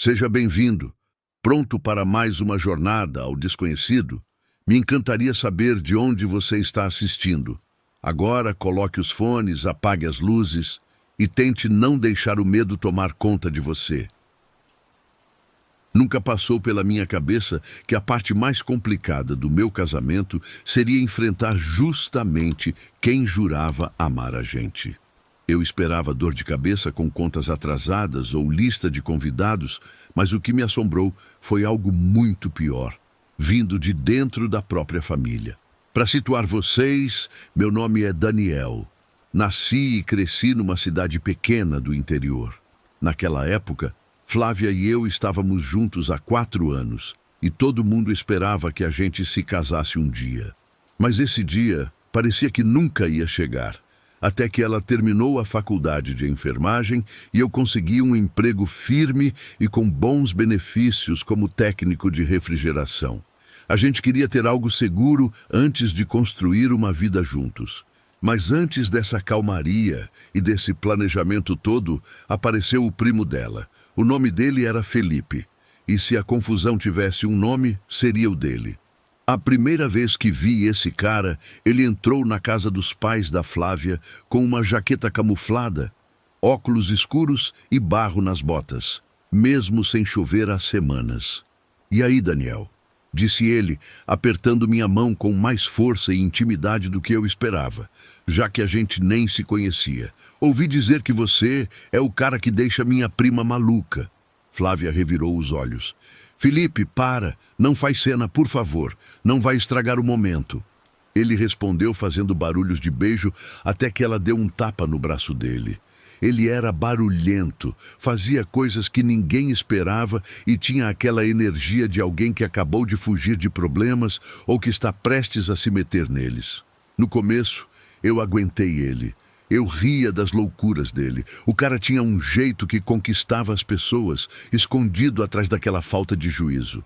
Seja bem-vindo. Pronto para mais uma jornada ao desconhecido? Me encantaria saber de onde você está assistindo. Agora coloque os fones, apague as luzes e tente não deixar o medo tomar conta de você. Nunca passou pela minha cabeça que a parte mais complicada do meu casamento seria enfrentar justamente quem jurava amar a gente. Eu esperava dor de cabeça com contas atrasadas ou lista de convidados, mas o que me assombrou foi algo muito pior, vindo de dentro da própria família. Para situar vocês, meu nome é Daniel. Nasci e cresci numa cidade pequena do interior. Naquela época, Flávia e eu estávamos juntos há 4 anos e todo mundo esperava que a gente se casasse um dia. Mas esse dia parecia que nunca ia chegar, até que ela terminou a faculdade de enfermagem e eu consegui um emprego firme e com bons benefícios como técnico de refrigeração. A gente queria ter algo seguro antes de construir uma vida juntos. Mas antes dessa calmaria e desse planejamento todo, apareceu o primo dela. O nome dele era Felipe, e se a confusão tivesse um nome, seria o dele. A primeira vez que vi esse cara, ele entrou na casa dos pais da Flávia com uma jaqueta camuflada, óculos escuros e barro nas botas, mesmo sem chover há semanas. "E aí, Daniel?", disse ele, apertando minha mão com mais força e intimidade do que eu esperava, já que a gente nem se conhecia. "Ouvi dizer que você é o cara que deixa minha prima maluca." Flávia revirou os olhos. "Felipe, para, não faz cena, por favor, não vai estragar o momento." Ele respondeu fazendo barulhos de beijo até que ela deu um tapa no braço dele. Ele era barulhento, fazia coisas que ninguém esperava e tinha aquela energia de alguém que acabou de fugir de problemas ou que está prestes a se meter neles. No começo, eu aguentei ele. Eu ria das loucuras dele. O cara tinha um jeito que conquistava as pessoas, escondido atrás daquela falta de juízo.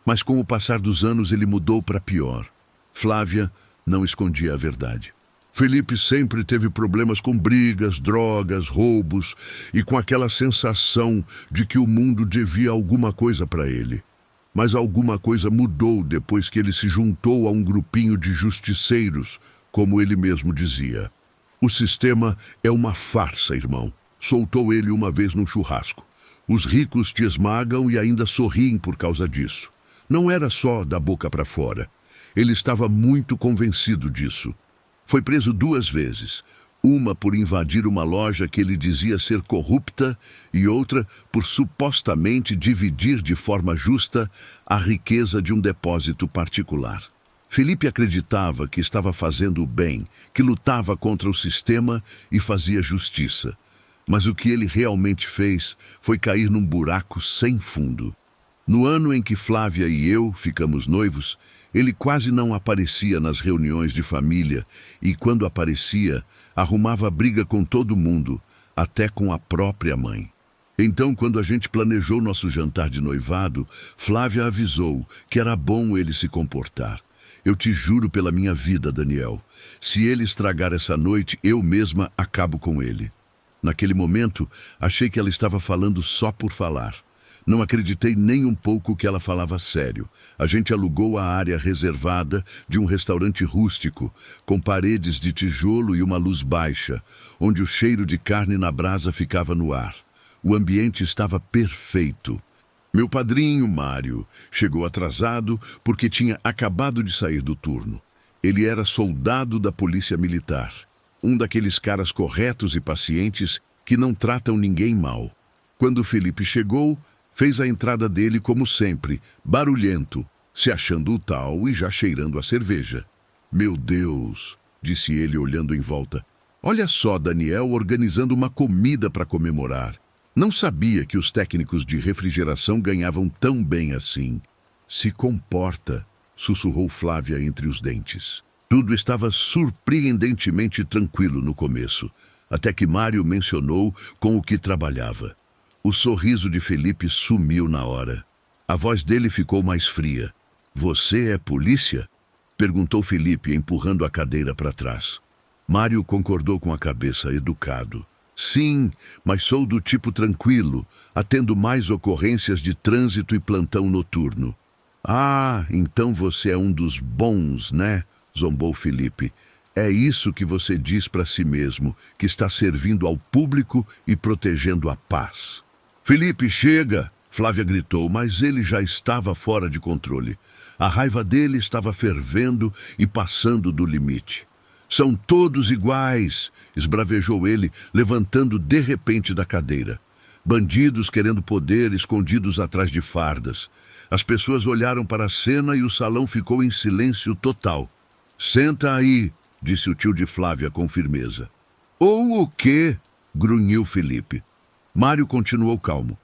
Mas com o passar dos anos ele mudou para pior. Flávia não escondia a verdade. Felipe sempre teve problemas com brigas, drogas, roubos e com aquela sensação de que o mundo devia alguma coisa para ele. Mas alguma coisa mudou depois que ele se juntou a um grupinho de justiceiros, como ele mesmo dizia. "O sistema é uma farsa, irmão", soltou ele uma vez num churrasco. "Os ricos te esmagam e ainda sorriem por causa disso." Não era só da boca para fora. Ele estava muito convencido disso. Foi preso 2 vezes, uma por invadir uma loja que ele dizia ser corrupta e outra por supostamente dividir de forma justa a riqueza de um depósito particular. Felipe acreditava que estava fazendo o bem, que lutava contra o sistema e fazia justiça. Mas o que ele realmente fez foi cair num buraco sem fundo. No ano em que Flávia e eu ficamos noivos, ele quase não aparecia nas reuniões de família e, quando aparecia, arrumava briga com todo mundo, até com a própria mãe. Então, quando a gente planejou nosso jantar de noivado, Flávia avisou que era bom ele se comportar. "Eu te juro pela minha vida, Daniel, se ele estragar essa noite, eu mesma acabo com ele." Naquele momento, achei que ela estava falando só por falar. Não acreditei nem um pouco que ela falava sério. A gente alugou a área reservada de um restaurante rústico, com paredes de tijolo e uma luz baixa, onde o cheiro de carne na brasa ficava no ar. O ambiente estava perfeito. Meu padrinho, Mário, chegou atrasado porque tinha acabado de sair do turno. Ele era soldado da polícia militar, um daqueles caras corretos e pacientes que não tratam ninguém mal. Quando Felipe chegou, fez a entrada dele como sempre, barulhento, se achando o tal e já cheirando a cerveja. "Meu Deus", disse ele olhando em volta. "Olha só Daniel organizando uma comida para comemorar. Não sabia que os técnicos de refrigeração ganhavam tão bem assim." "Se comporta", sussurrou Flávia entre os dentes. Tudo estava surpreendentemente tranquilo no começo, até que Mário mencionou com o que trabalhava. O sorriso de Felipe sumiu na hora. A voz dele ficou mais fria. "Você é polícia?", perguntou Felipe, empurrando a cadeira para trás. Mário concordou com a cabeça, educado. Sim, mas sou do tipo tranquilo, atendo mais ocorrências de trânsito e plantão noturno. Ah, então você é um dos bons, né? Zombou Felipe. É isso que você diz para si mesmo, que está servindo ao público e protegendo a paz. Felipe, chega! Flávia gritou, mas ele já estava fora de controle. A raiva dele estava fervendo e passando do limite. São todos iguais, esbravejou ele, levantando de repente da cadeira. Bandidos querendo poder, escondidos atrás de fardas. As pessoas olharam para a cena e o salão ficou em silêncio total. Senta aí, disse o tio de Flávia com firmeza. Ou o quê? Grunhiu Felipe. Mário continuou calmo.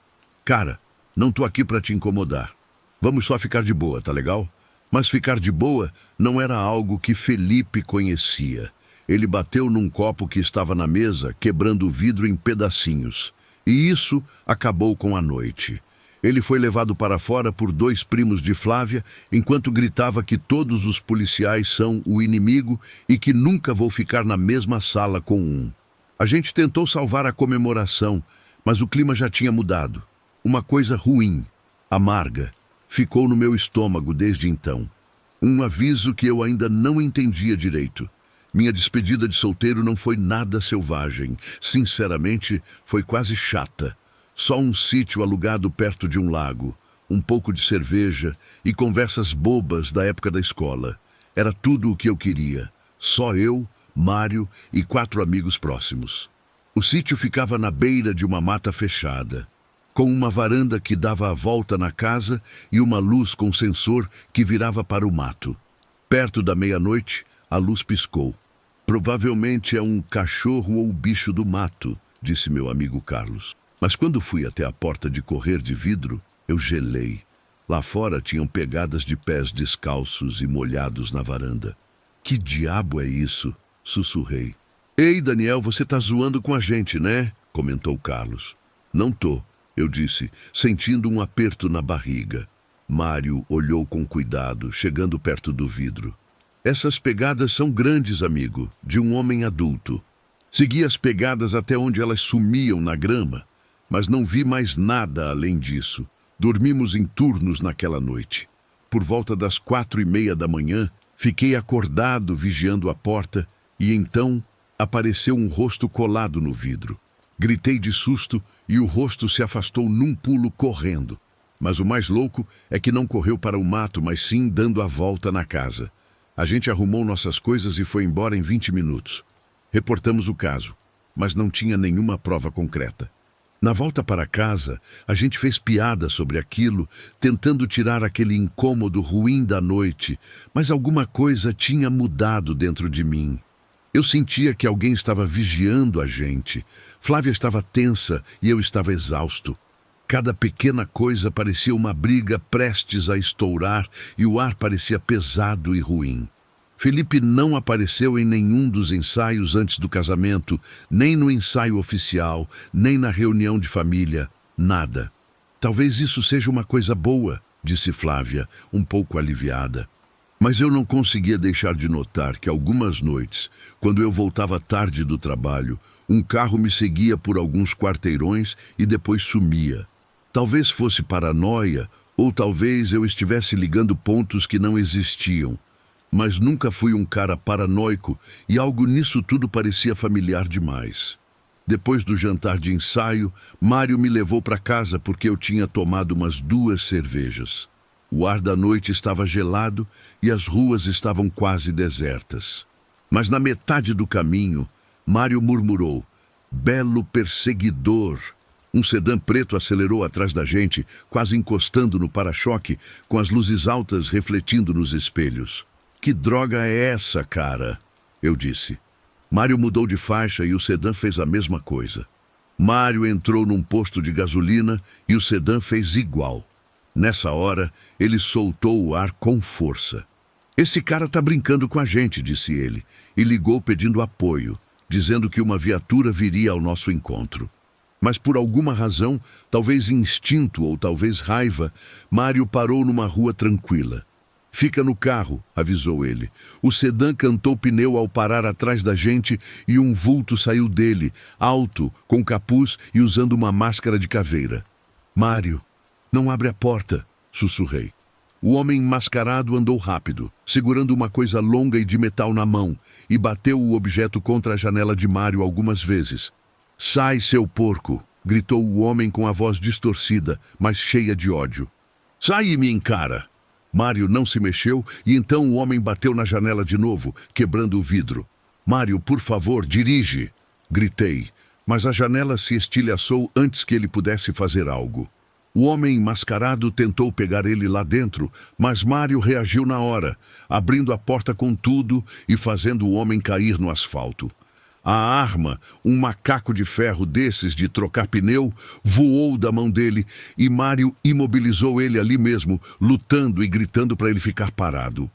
Cara, não tô aqui para te incomodar. Vamos só ficar de boa, tá legal? Mas ficar de boa não era algo que Felipe conhecia. Ele bateu num copo que estava na mesa, quebrando o vidro em pedacinhos. E isso acabou com a noite. Ele foi levado para fora por 2 primos de Flávia, enquanto gritava que todos os policiais são o inimigo e que nunca vou ficar na mesma sala com um. A gente tentou salvar a comemoração, mas o clima já tinha mudado. Uma coisa ruim, amarga, ficou no meu estômago desde então. Um aviso que eu ainda não entendia direito. Minha despedida de solteiro não foi nada selvagem. Sinceramente, foi quase chata. Só um sítio alugado perto de um lago, um pouco de cerveja e conversas bobas da época da escola. Era tudo o que eu queria. Só eu, Mário e 4 amigos próximos. O sítio ficava na beira de uma mata fechada, com uma varanda que dava a volta na casa e uma luz com sensor que virava para o mato. Perto da meia-noite, a luz piscou. Provavelmente é um cachorro ou bicho do mato, disse meu amigo Carlos. Mas quando fui até a porta de correr de vidro, eu gelei. Lá fora tinham pegadas de pés descalços e molhados na varanda. Que diabo é isso? Sussurrei. Ei, Daniel, você tá zoando com a gente, né? Comentou Carlos. Não tô, eu disse, sentindo um aperto na barriga. Mário olhou com cuidado, chegando perto do vidro. Essas pegadas são grandes, amigo, de um homem adulto. Segui as pegadas até onde elas sumiam na grama, mas não vi mais nada além disso. Dormimos em turnos naquela noite. Por volta das 4:30 da manhã, fiquei acordado vigiando a porta e então apareceu um rosto colado no vidro. Gritei de susto e o rosto se afastou num pulo correndo. Mas o mais louco é que não correu para o mato, mas sim dando a volta na casa. A gente arrumou nossas coisas e foi embora em 20 minutos. Reportamos o caso, mas não tinha nenhuma prova concreta. Na volta para casa, a gente fez piada sobre aquilo, tentando tirar aquele incômodo ruim da noite, mas alguma coisa tinha mudado dentro de mim. Eu sentia que alguém estava vigiando a gente. Flávia estava tensa e eu estava exausto. Cada pequena coisa parecia uma briga prestes a estourar e o ar parecia pesado e ruim. Felipe não apareceu em nenhum dos ensaios antes do casamento, nem no ensaio oficial, nem na reunião de família, nada. Talvez isso seja uma coisa boa, disse Flávia, um pouco aliviada. Mas eu não conseguia deixar de notar que algumas noites, quando eu voltava tarde do trabalho, um carro me seguia por alguns quarteirões e depois sumia. Talvez fosse paranoia, ou talvez eu estivesse ligando pontos que não existiam. Mas nunca fui um cara paranoico e algo nisso tudo parecia familiar demais. Depois do jantar de ensaio, Mário me levou para casa porque eu tinha tomado umas 2 cervejas. O ar da noite estava gelado e as ruas estavam quase desertas. Mas na metade do caminho, Mário murmurou, "Belo perseguidor." Um sedã preto acelerou atrás da gente, quase encostando no para-choque, com as luzes altas refletindo nos espelhos. "Que droga é essa, cara?" eu disse. Mário mudou de faixa e o sedã fez a mesma coisa. Mário entrou num posto de gasolina e o sedã fez igual. Nessa hora, ele soltou o ar com força. "Esse cara tá brincando com a gente", disse ele, e ligou pedindo apoio, dizendo que uma viatura viria ao nosso encontro. Mas por alguma razão, talvez instinto ou talvez raiva, Mário parou numa rua tranquila. Fica no carro, avisou ele. O sedã cantou pneu ao parar atrás da gente e um vulto saiu dele, alto, com capuz e usando uma máscara de caveira. Mário, não abre a porta, sussurrei. O homem mascarado andou rápido, segurando uma coisa longa e de metal na mão, e bateu o objeto contra a janela de Mário algumas vezes. Sai, seu porco! Gritou o homem com a voz distorcida, mas cheia de ódio. Sai e me encara! Mário não se mexeu e então o homem bateu na janela de novo, quebrando o vidro. Mário, por favor, dirige! Gritei, mas a janela se estilhaçou antes que ele pudesse fazer algo. O homem mascarado tentou pegar ele lá dentro, mas Mário reagiu na hora, abrindo a porta com tudo e fazendo o homem cair no asfalto. A arma, um macaco de ferro desses de trocar pneu, voou da mão dele e Mário imobilizou ele ali mesmo, lutando e gritando para ele ficar parado.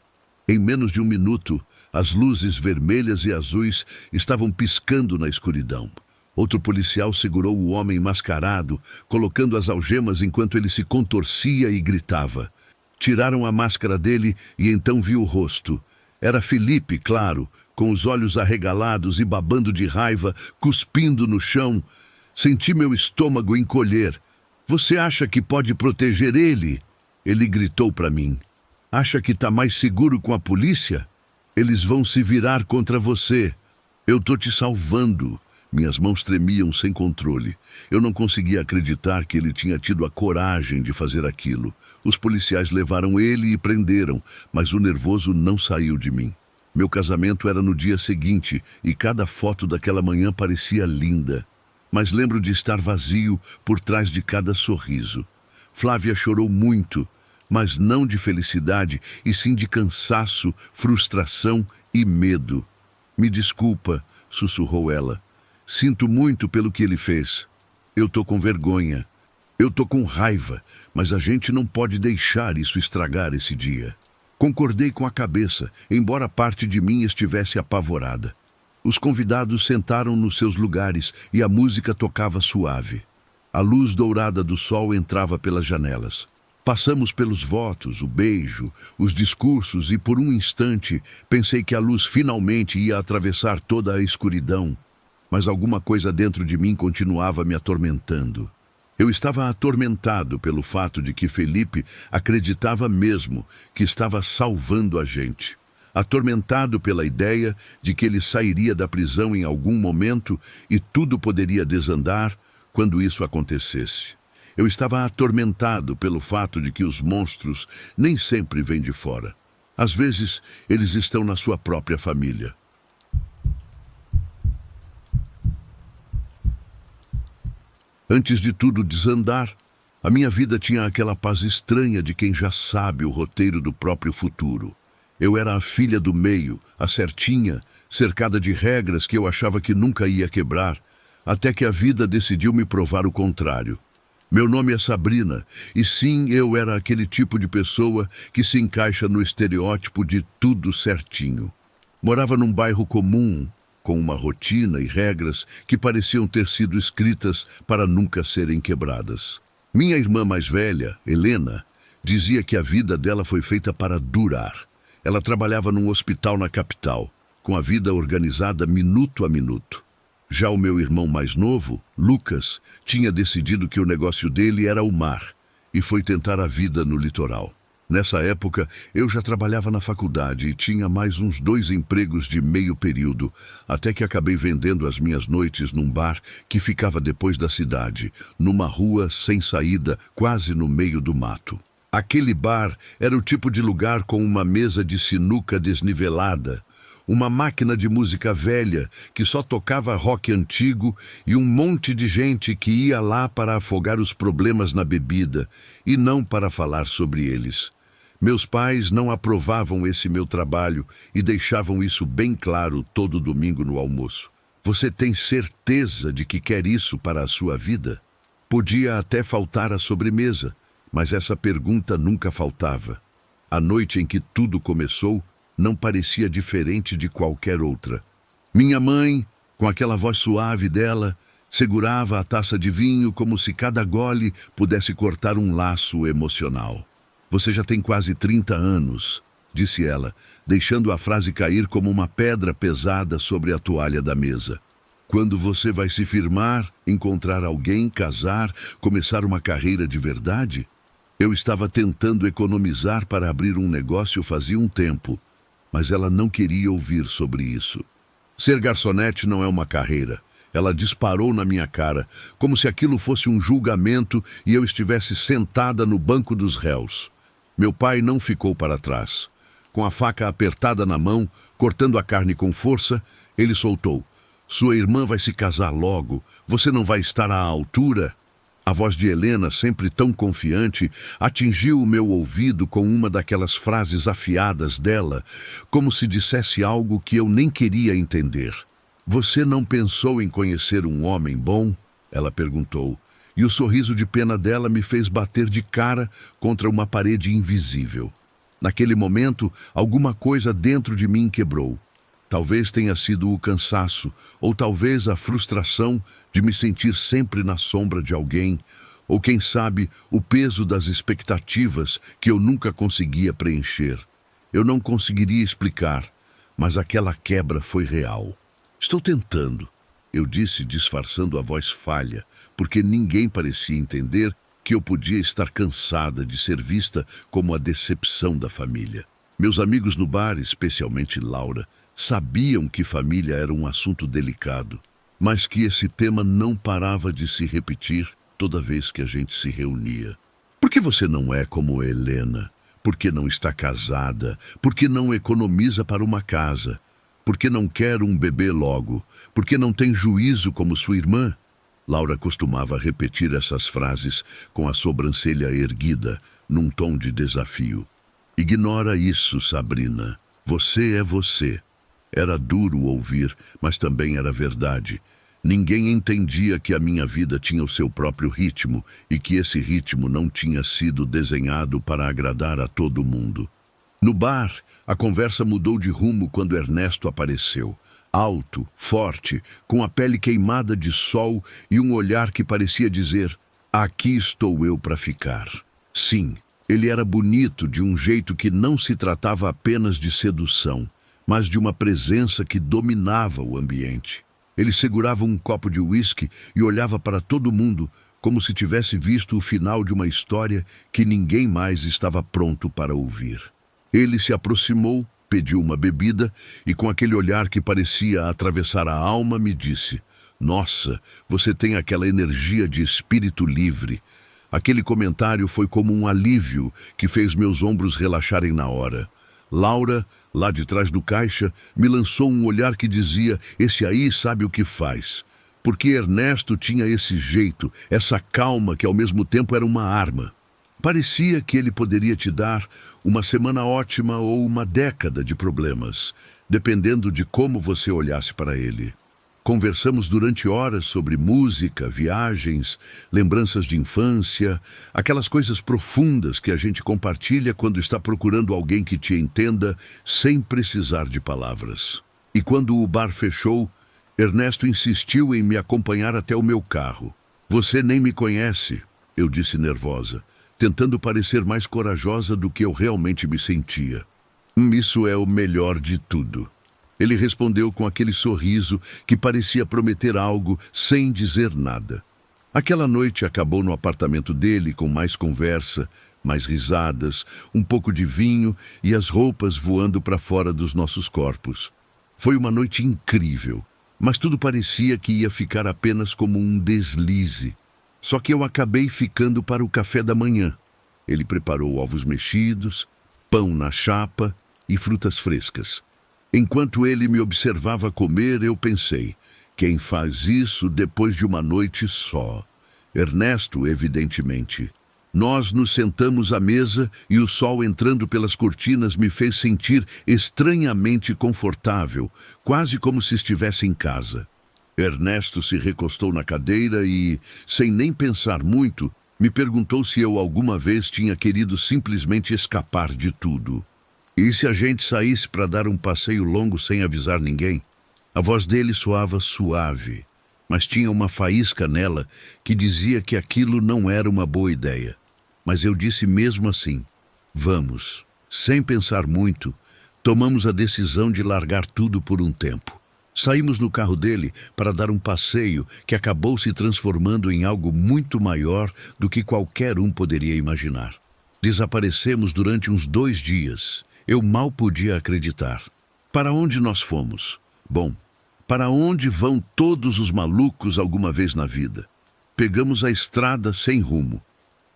Em menos de um minuto, as luzes vermelhas e azuis estavam piscando na escuridão. Outro policial segurou o homem mascarado, colocando as algemas enquanto ele se contorcia e gritava. Tiraram a máscara dele e então vi o rosto. Era Felipe, claro, com os olhos arregalados e babando de raiva, cuspindo no chão. Senti meu estômago encolher. Você acha que pode proteger ele? Ele gritou para mim. Acha que está mais seguro com a polícia? Eles vão se virar contra você. Eu tô te salvando. Minhas mãos tremiam sem controle. Eu não conseguia acreditar que ele tinha tido a coragem de fazer aquilo. Os policiais levaram ele e prenderam, mas o nervoso não saiu de mim. Meu casamento era no dia seguinte e cada foto daquela manhã parecia linda. Mas lembro de estar vazio por trás de cada sorriso. Flávia chorou muito, mas não de felicidade, e sim de cansaço, frustração e medo. Me desculpa, sussurrou ela. Sinto muito pelo que ele fez. Eu tô com vergonha. Eu tô com raiva, mas a gente não pode deixar isso estragar esse dia. Concordei com a cabeça, embora parte de mim estivesse apavorada. Os convidados sentaram nos seus lugares e a música tocava suave. A luz dourada do sol entrava pelas janelas. Passamos pelos votos, o beijo, os discursos e por um instante pensei que a luz finalmente ia atravessar toda a escuridão. Mas alguma coisa dentro de mim continuava me atormentando. Eu estava atormentado pelo fato de que Felipe acreditava mesmo que estava salvando a gente. Atormentado pela ideia de que ele sairia da prisão em algum momento e tudo poderia desandar quando isso acontecesse. Eu estava atormentado pelo fato de que os monstros nem sempre vêm de fora. Às vezes, eles estão na sua própria família. Antes de tudo desandar, a minha vida tinha aquela paz estranha de quem já sabe o roteiro do próprio futuro. Eu era a filha do meio, a certinha, cercada de regras que eu achava que nunca ia quebrar, até que a vida decidiu me provar o contrário. Meu nome é Sabrina, e sim, eu era aquele tipo de pessoa que se encaixa no estereótipo de tudo certinho. Morava num bairro comum, com uma rotina e regras que pareciam ter sido escritas para nunca serem quebradas. Minha irmã mais velha, Helena, dizia que a vida dela foi feita para durar. Ela trabalhava num hospital na capital, com a vida organizada minuto a minuto. Já o meu irmão mais novo, Lucas, tinha decidido que o negócio dele era o mar e foi tentar a vida no litoral. Nessa época, eu já trabalhava na faculdade e tinha mais uns 2 empregos de meio período, até que acabei vendendo as minhas noites num bar que ficava depois da cidade, numa rua sem saída, quase no meio do mato. Aquele bar era o tipo de lugar com uma mesa de sinuca desnivelada, uma máquina de música velha que só tocava rock antigo e um monte de gente que ia lá para afogar os problemas na bebida e não para falar sobre eles. Meus pais não aprovavam esse meu trabalho e deixavam isso bem claro todo domingo no almoço. Você tem certeza de que quer isso para a sua vida? Podia até faltar a sobremesa, mas essa pergunta nunca faltava. A noite em que tudo começou não parecia diferente de qualquer outra. Minha mãe, com aquela voz suave dela, segurava a taça de vinho como se cada gole pudesse cortar um laço emocional. Você já tem quase 30 anos, disse ela, deixando a frase cair como uma pedra pesada sobre a toalha da mesa. Quando você vai se firmar, encontrar alguém, casar, começar uma carreira de verdade? Eu estava tentando economizar para abrir um negócio fazia um tempo, mas ela não queria ouvir sobre isso. Ser garçonete não é uma carreira. Ela disparou na minha cara, como se aquilo fosse um julgamento e eu estivesse sentada no banco dos réus. Meu pai não ficou para trás. Com a faca apertada na mão, cortando a carne com força, ele soltou. Sua irmã vai se casar logo. Você não vai estar à altura? A voz de Helena, sempre tão confiante, atingiu o meu ouvido com uma daquelas frases afiadas dela, como se dissesse algo que eu nem queria entender. Você não pensou em conhecer um homem bom? Ela perguntou, e o sorriso de pena dela me fez bater de cara contra uma parede invisível. Naquele momento, alguma coisa dentro de mim quebrou. Talvez tenha sido o cansaço, ou talvez a frustração de me sentir sempre na sombra de alguém, ou quem sabe o peso das expectativas que eu nunca conseguia preencher. Eu não conseguiria explicar, mas aquela quebra foi real. Estou tentando, eu disse disfarçando a voz falha, porque ninguém parecia entender que eu podia estar cansada de ser vista como a decepção da família. Meus amigos no bar, especialmente Laura, sabiam que família era um assunto delicado, mas que esse tema não parava de se repetir toda vez que a gente se reunia. Por que você não é como Helena? Por que não está casada? Por que não economiza para uma casa? Por que não quer um bebê logo? Por que não tem juízo como sua irmã? Laura costumava repetir essas frases com a sobrancelha erguida, num tom de desafio. Ignora isso, Sabrina. Você é você. Era duro ouvir, mas também era verdade. Ninguém entendia que a minha vida tinha o seu próprio ritmo e que esse ritmo não tinha sido desenhado para agradar a todo mundo. No bar, a conversa mudou de rumo quando Ernesto apareceu. Alto, forte, com a pele queimada de sol e um olhar que parecia dizer: aqui estou eu para ficar. Sim, ele era bonito de um jeito que não se tratava apenas de sedução, mas de uma presença que dominava o ambiente. Ele segurava um copo de uísque e olhava para todo mundo como se tivesse visto o final de uma história que ninguém mais estava pronto para ouvir. Ele se aproximou, pediu uma bebida e com aquele olhar que parecia atravessar a alma me disse: nossa, você tem aquela energia de espírito livre. Aquele comentário foi como um alívio que fez meus ombros relaxarem na hora. Laura, lá de trás do caixa, me lançou um olhar que dizia: esse aí sabe o que faz. Porque Ernesto tinha esse jeito, essa calma que ao mesmo tempo era uma arma. Parecia que ele poderia te dar uma semana ótima ou uma década de problemas, dependendo de como você olhasse para ele. Conversamos durante horas sobre música, viagens, lembranças de infância, aquelas coisas profundas que a gente compartilha quando está procurando alguém que te entenda sem precisar de palavras. E quando o bar fechou, Ernesto insistiu em me acompanhar até o meu carro. Você nem me conhece, eu disse nervosa, tentando parecer mais corajosa do que eu realmente me sentia. Isso é o melhor de tudo. Ele respondeu com aquele sorriso que parecia prometer algo sem dizer nada. Aquela noite acabou no apartamento dele com mais conversa, mais risadas, um pouco de vinho e as roupas voando para fora dos nossos corpos. Foi uma noite incrível, mas tudo parecia que ia ficar apenas como um deslize. Só que eu acabei ficando para o café da manhã. Ele preparou ovos mexidos, pão na chapa e frutas frescas. Enquanto ele me observava comer, eu pensei: quem faz isso depois de uma noite só? Ernesto, evidentemente. Nós nos sentamos à mesa e o sol entrando pelas cortinas me fez sentir estranhamente confortável, quase como se estivesse em casa. Ernesto se recostou na cadeira e, sem nem pensar muito, me perguntou se eu alguma vez tinha querido simplesmente escapar de tudo. E se a gente saísse para dar um passeio longo sem avisar ninguém? A voz dele soava suave, mas tinha uma faísca nela que dizia que aquilo não era uma boa ideia. Mas eu disse mesmo assim: Vamos. Sem pensar muito, tomamos a decisão de largar tudo por um tempo. Saímos no carro dele para dar um passeio que acabou se transformando em algo muito maior do que qualquer um poderia imaginar. Desaparecemos durante uns 2 dias. Eu mal podia acreditar. Para onde nós fomos? Bom, para onde vão todos os malucos alguma vez na vida? Pegamos a estrada sem rumo.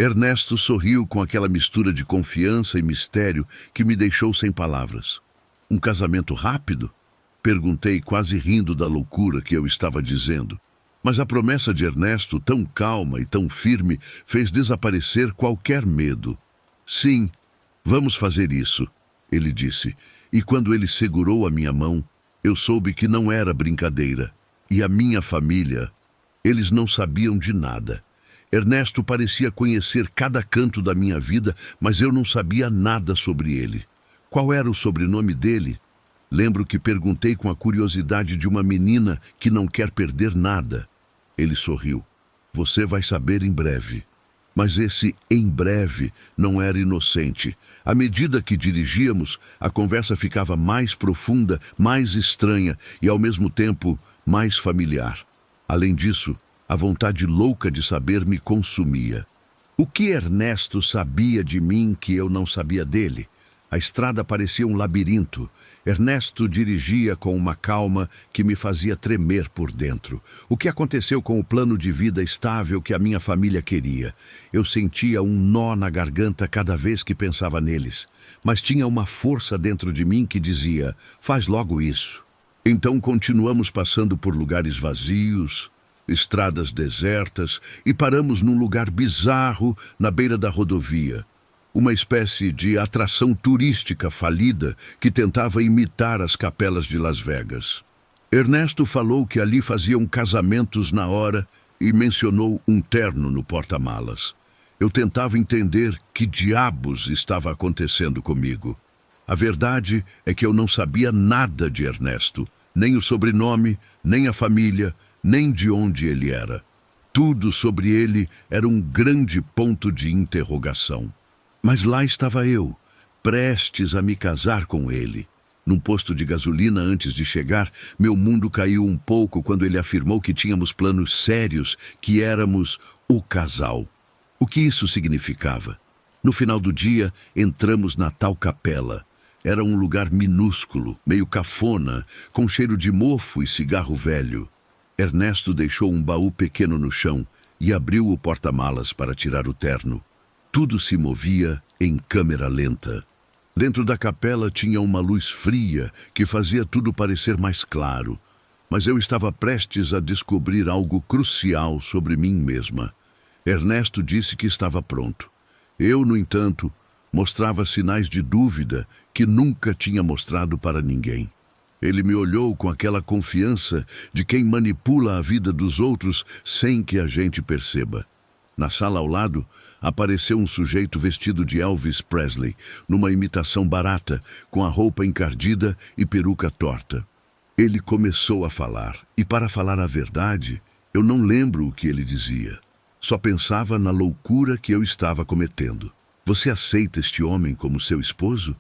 Ernesto sorriu com aquela mistura de confiança e mistério que me deixou sem palavras. Um casamento rápido? Perguntei, quase rindo da loucura que eu estava dizendo. Mas a promessa de Ernesto, tão calma e tão firme, fez desaparecer qualquer medo. Sim, vamos fazer isso, ele disse. E quando ele segurou a minha mão, eu soube que não era brincadeira. E a minha família, eles não sabiam de nada. Ernesto parecia conhecer cada canto da minha vida, mas eu não sabia nada sobre ele. Qual era o sobrenome dele? Lembro que perguntei com a curiosidade de uma menina que não quer perder nada. Ele sorriu. Você vai saber em breve. Mas esse em breve não era inocente. À medida que dirigíamos, a conversa ficava mais profunda, mais estranha e, ao mesmo tempo, mais familiar. Além disso, a vontade louca de saber me consumia. O que Ernesto sabia de mim que eu não sabia dele? A estrada parecia um labirinto. Ernesto dirigia com uma calma que me fazia tremer por dentro. O que aconteceu com o plano de vida estável que a minha família queria? Eu sentia um nó na garganta cada vez que pensava neles. Mas tinha uma força dentro de mim que dizia, faz logo isso. Então continuamos passando por lugares vazios, estradas desertas, e paramos num lugar bizarro na beira da rodovia. Uma espécie de atração turística falida que tentava imitar as capelas de Las Vegas. Ernesto falou que ali faziam casamentos na hora e mencionou um terno no porta-malas. Eu tentava entender que diabos estava acontecendo comigo. A verdade é que eu não sabia nada de Ernesto, nem o sobrenome, nem a família, nem de onde ele era. Tudo sobre ele era um grande ponto de interrogação. Mas lá estava eu, prestes a me casar com ele. Num posto de gasolina antes de chegar, meu mundo caiu um pouco quando ele afirmou que tínhamos planos sérios, que éramos o casal. O que isso significava? No final do dia, entramos na tal capela. Era um lugar minúsculo, meio cafona, com cheiro de mofo e cigarro velho. Ernesto deixou um baú pequeno no chão e abriu o porta-malas para tirar o terno. Tudo se movia em câmera lenta. Dentro da capela tinha uma luz fria que fazia tudo parecer mais claro. Mas eu estava prestes a descobrir algo crucial sobre mim mesma. Ernesto disse que estava pronto. Eu, no entanto, mostrava sinais de dúvida que nunca tinha mostrado para ninguém. Ele me olhou com aquela confiança de quem manipula a vida dos outros sem que a gente perceba. Na sala ao lado, apareceu um sujeito vestido de Elvis Presley, numa imitação barata, com a roupa encardida e peruca torta. Ele começou a falar, e para falar a verdade, eu não lembro o que ele dizia. Só pensava na loucura que eu estava cometendo. Você aceita este homem como seu esposo?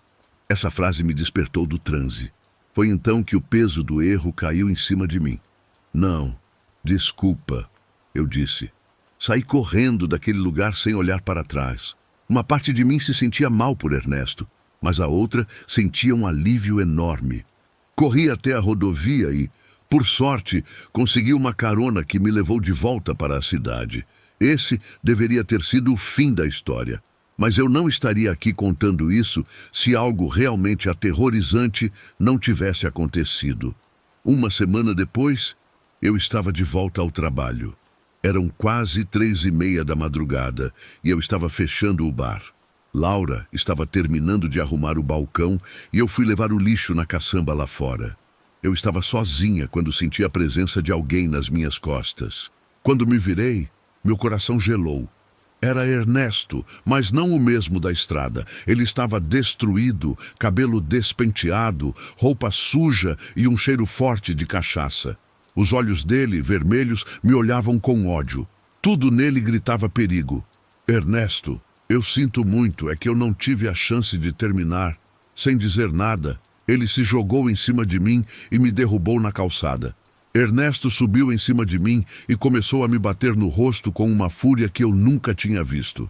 Essa frase me despertou do transe. Foi então que o peso do erro caiu em cima de mim. Não, desculpa, eu disse. Saí correndo daquele lugar sem olhar para trás. Uma parte de mim se sentia mal por Ernesto, mas a outra sentia um alívio enorme. Corri até a rodovia e, por sorte, consegui uma carona que me levou de volta para a cidade. Esse deveria ter sido o fim da história. Mas eu não estaria aqui contando isso se algo realmente aterrorizante não tivesse acontecido. Uma semana depois, eu estava de volta ao trabalho. Eram quase 3:30 da madrugada e eu estava fechando o bar. Laura estava terminando de arrumar o balcão e eu fui levar o lixo na caçamba lá fora. Eu estava sozinha quando senti a presença de alguém nas minhas costas. Quando me virei, meu coração gelou. Era Ernesto, mas não o mesmo da estrada. Ele estava destruído, cabelo despenteado, roupa suja e um cheiro forte de cachaça. Os olhos dele, vermelhos, me olhavam com ódio. Tudo nele gritava perigo. Ernesto, Eu sinto muito, é que eu não tive a chance de terminar. Sem dizer nada, ele se jogou em cima de mim e me derrubou na calçada. Ernesto subiu em cima de mim e começou a me bater no rosto com uma fúria que eu nunca tinha visto.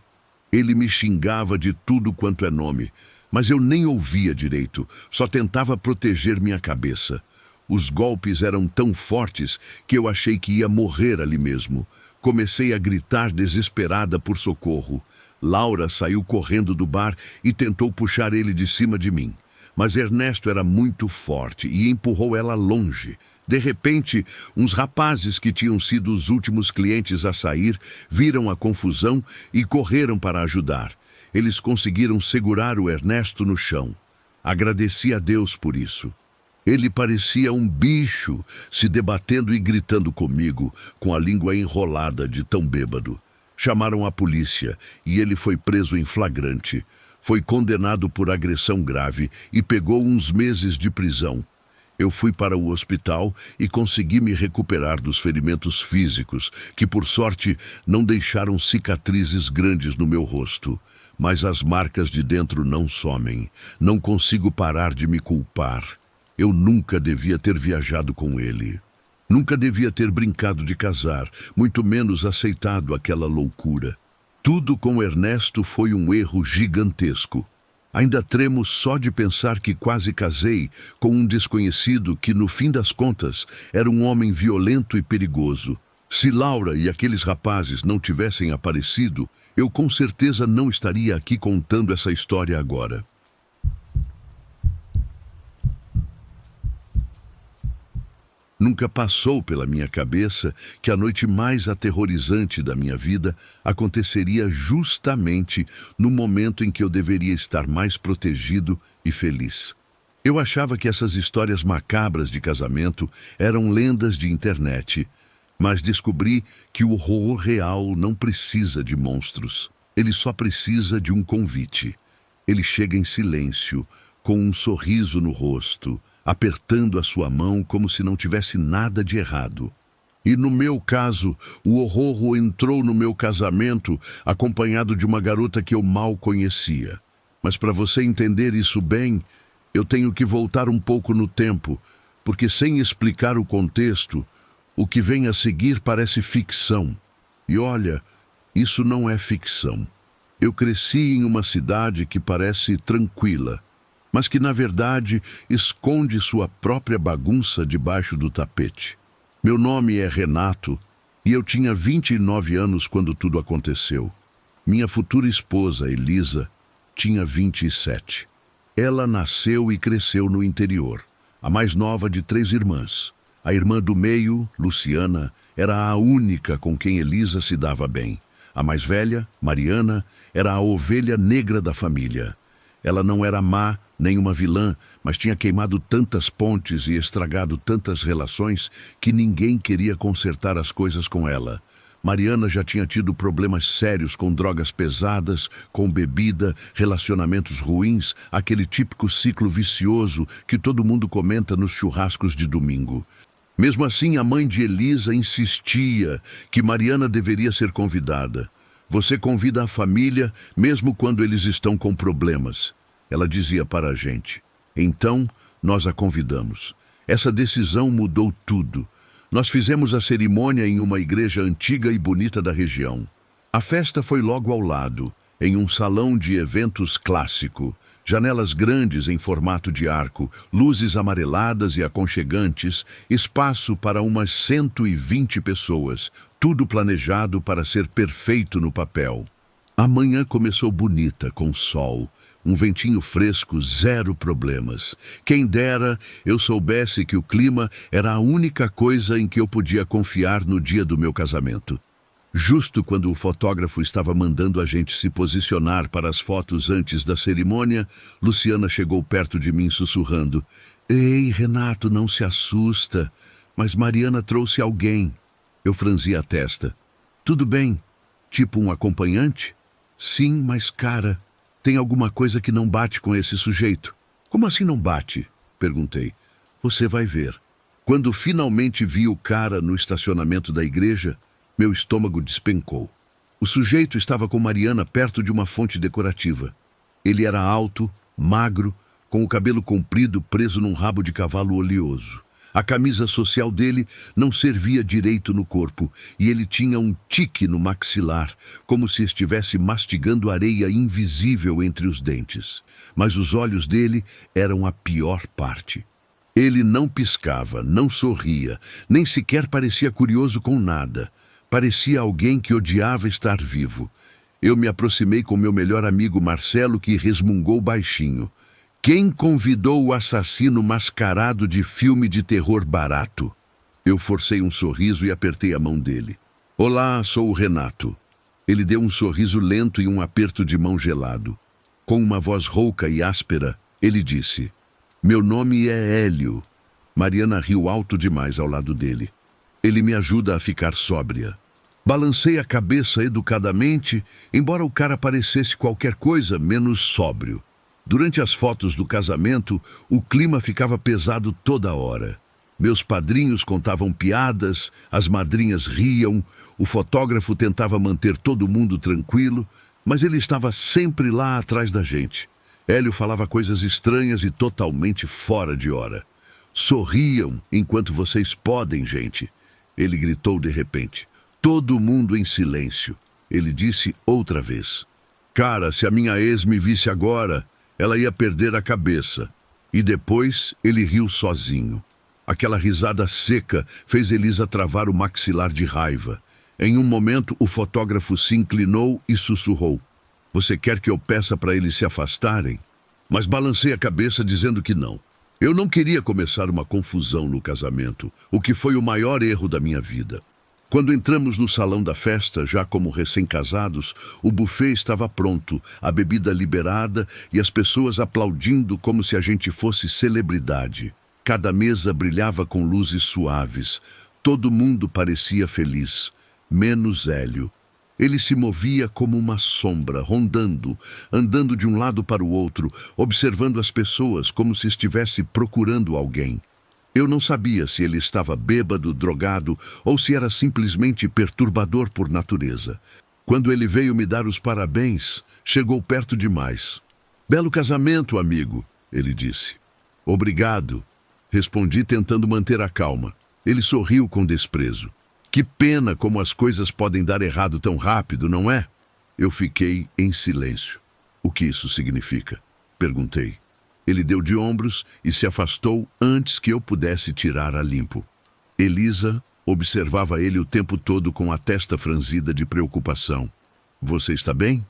Ele me xingava de tudo quanto é nome, mas eu nem ouvia direito, só tentava proteger minha cabeça. Os golpes eram tão fortes que eu achei que ia morrer ali mesmo. Comecei a gritar desesperada por socorro. Laura saiu correndo do bar e tentou puxar ele de cima de mim. Mas Ernesto era muito forte e empurrou ela longe. De repente, uns rapazes que tinham sido os últimos clientes a sair viram a confusão e correram para ajudar. Eles conseguiram segurar o Ernesto no chão. Agradeci a Deus por isso. Ele parecia um bicho, se debatendo e gritando comigo, com a língua enrolada de tão bêbado. Chamaram a polícia e ele foi preso em flagrante. Foi condenado por agressão grave e pegou uns meses de prisão. Eu fui para o hospital e consegui me recuperar dos ferimentos físicos, que por sorte não deixaram cicatrizes grandes no meu rosto. Mas as marcas de dentro não somem. Não consigo parar de me culpar. Eu nunca devia ter viajado com ele. Nunca devia ter brincado de casar, muito menos aceitado aquela loucura. Tudo com Ernesto foi um erro gigantesco. Ainda tremo só de pensar que quase casei com um desconhecido que, no fim das contas, era um homem violento e perigoso. Se Laura e aqueles rapazes não tivessem aparecido, eu com certeza não estaria aqui contando essa história agora. Nunca passou pela minha cabeça que a noite mais aterrorizante da minha vida aconteceria justamente no momento em que eu deveria estar mais protegido e feliz. Eu achava que essas histórias macabras de casamento eram lendas de internet, mas descobri que o horror real não precisa de monstros. Ele só precisa de um convite. Ele chega em silêncio, com um sorriso no rosto, apertando a sua mão como se não tivesse nada de errado. E no meu caso, o horror entrou no meu casamento acompanhado de uma garota que eu mal conhecia. Mas para você entender isso bem, eu tenho que voltar um pouco no tempo, porque sem explicar o contexto, o que vem a seguir parece ficção. E olha, isso não é ficção. Eu cresci em uma cidade que parece tranquila, mas que, na verdade, esconde sua própria bagunça debaixo do tapete. Meu nome é Renato e eu tinha 29 anos quando tudo aconteceu. Minha futura esposa, Elisa, tinha 27. Ela nasceu e cresceu no interior, a mais nova de 3 irmãs. A irmã do meio, Luciana, era a única com quem Elisa se dava bem. A mais velha, Mariana, era a ovelha negra da família. Ela não era má, nem uma vilã, mas tinha queimado tantas pontes e estragado tantas relações que ninguém queria consertar as coisas com ela. Mariana já tinha tido problemas sérios com drogas pesadas, com bebida, relacionamentos ruins, aquele típico ciclo vicioso que todo mundo comenta nos churrascos de domingo. Mesmo assim, a mãe de Elisa insistia que Mariana deveria ser convidada. Você convida a família mesmo quando eles estão com problemas, ela dizia para a gente. Então, nós a convidamos. Essa decisão mudou tudo. Nós fizemos a cerimônia em uma igreja antiga e bonita da região. A festa foi logo ao lado, em um salão de eventos clássico. Janelas grandes em formato de arco, luzes amareladas e aconchegantes, espaço para umas 120 pessoas, tudo planejado para ser perfeito no papel. A manhã começou bonita, com sol, um ventinho fresco, 0 problemas. Quem dera eu soubesse que o clima era a única coisa em que eu podia confiar no dia do meu casamento. Justo quando o fotógrafo estava mandando a gente se posicionar para as fotos antes da cerimônia, Luciana chegou perto de mim sussurrando: "Ei, Renato, não se assusta, mas Mariana trouxe alguém." Eu franzi a testa. "Tudo bem? Tipo um acompanhante?" "Sim, mas cara, tem alguma coisa que não bate com esse sujeito." "Como assim não bate?" perguntei. "Você vai ver." Quando finalmente vi o cara no estacionamento da igreja, meu estômago despencou. O sujeito estava com Mariana perto de uma fonte decorativa. Ele era alto, magro, com o cabelo comprido preso num rabo de cavalo oleoso. A camisa social dele não servia direito no corpo e ele tinha um tique no maxilar, como se estivesse mastigando areia invisível entre os dentes. Mas os olhos dele eram a pior parte. Ele não piscava, não sorria, nem sequer parecia curioso com nada. Parecia alguém que odiava estar vivo. Eu me aproximei com meu melhor amigo Marcelo, que resmungou baixinho. Quem convidou o assassino mascarado de filme de terror barato? Eu forcei um sorriso e apertei a mão dele. Olá, sou o Renato. Ele deu um sorriso lento e um aperto de mão gelado. Com uma voz rouca e áspera, ele disse: Meu nome é Hélio. Mariana riu alto demais ao lado dele. Ele me ajuda a ficar sóbria. Balancei a cabeça educadamente, embora o cara parecesse qualquer coisa menos sóbrio. Durante as fotos do casamento, o clima ficava pesado toda hora. Meus padrinhos contavam piadas, as madrinhas riam, o fotógrafo tentava manter todo mundo tranquilo, mas ele estava sempre lá atrás da gente. Hélio falava coisas estranhas e totalmente fora de hora. Sorriam enquanto vocês podem, gente. Ele gritou de repente. Todo mundo em silêncio. Ele disse outra vez. Cara, se a minha ex me visse agora, ela ia perder a cabeça. E depois ele riu sozinho. Aquela risada seca fez Elisa travar o maxilar de raiva. Em um momento, o fotógrafo se inclinou e sussurrou. Você quer que eu peça para eles se afastarem? Mas balancei a cabeça dizendo que não. Eu não queria começar uma confusão no casamento, o que foi o maior erro da minha vida. Quando entramos no salão da festa, já como recém-casados, o buffet estava pronto, a bebida liberada e as pessoas aplaudindo como se a gente fosse celebridade. Cada mesa brilhava com luzes suaves. Todo mundo parecia feliz, menos Hélio. Ele se movia como uma sombra, rondando, andando de um lado para o outro, observando as pessoas como se estivesse procurando alguém. Eu não sabia se ele estava bêbado, drogado ou se era simplesmente perturbador por natureza. Quando ele veio me dar os parabéns, chegou perto demais. Belo casamento, amigo, ele disse. Obrigado, respondi tentando manter a calma. Ele sorriu com desprezo. Que pena como as coisas podem dar errado tão rápido, não é? Eu fiquei em silêncio. O que isso significa? Perguntei. Ele deu de ombros e se afastou antes que eu pudesse tirar a limpo. Elisa observava ele o tempo todo com a testa franzida de preocupação. Você está bem?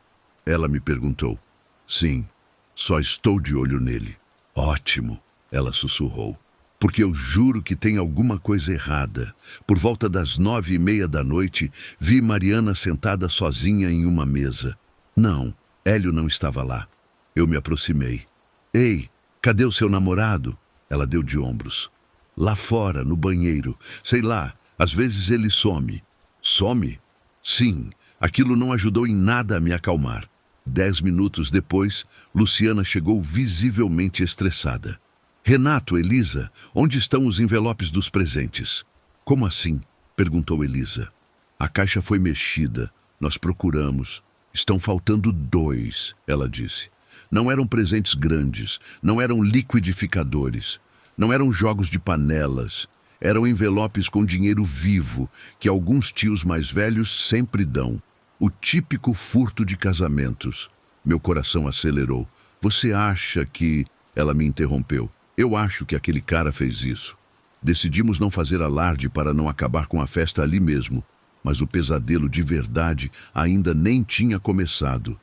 Ela me perguntou. Sim, só estou de olho nele. Ótimo, ela sussurrou. Porque eu juro que tem alguma coisa errada. Por volta das 9:30 da noite, vi Mariana sentada sozinha em uma mesa. Não, Hélio não estava lá. Eu me aproximei. Ei, cadê o seu namorado? Ela deu de ombros. Lá fora, no banheiro. Sei lá, às vezes ele some. Some? Sim, aquilo não ajudou em nada a me acalmar. 10 minutos depois, Luciana chegou visivelmente estressada. Renato, Elisa, onde estão os envelopes dos presentes? Como assim? Perguntou Elisa. A caixa foi mexida. Nós procuramos. Estão faltando 2, ela disse. Não eram presentes grandes, não eram liquidificadores, não eram jogos de panelas. Eram envelopes com dinheiro vivo, que alguns tios mais velhos sempre dão. O típico furto de casamentos. Meu coração acelerou. Você acha que... Ela me interrompeu. Eu acho que aquele cara fez isso. Decidimos não fazer alarde para não acabar com a festa ali mesmo, mas o pesadelo de verdade ainda nem tinha começado.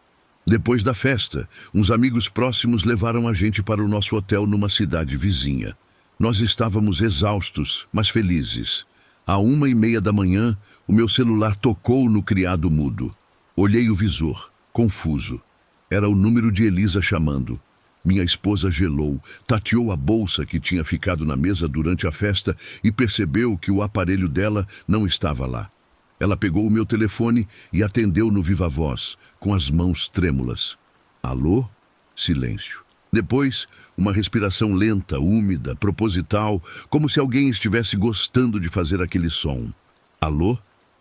Depois da festa, uns amigos próximos levaram a gente para o nosso hotel numa cidade vizinha. Nós estávamos exaustos, mas felizes. À 1:30 da manhã, o meu celular tocou no criado mudo. Olhei o visor, confuso. Era o número de Elisa chamando. Minha esposa gelou, tateou a bolsa que tinha ficado na mesa durante a festa e percebeu que o aparelho dela não estava lá. Ela pegou o meu telefone e atendeu no viva voz, com as mãos trêmulas. Alô? Silêncio. Depois, uma respiração lenta, úmida, proposital, como se alguém estivesse gostando de fazer aquele som. Alô?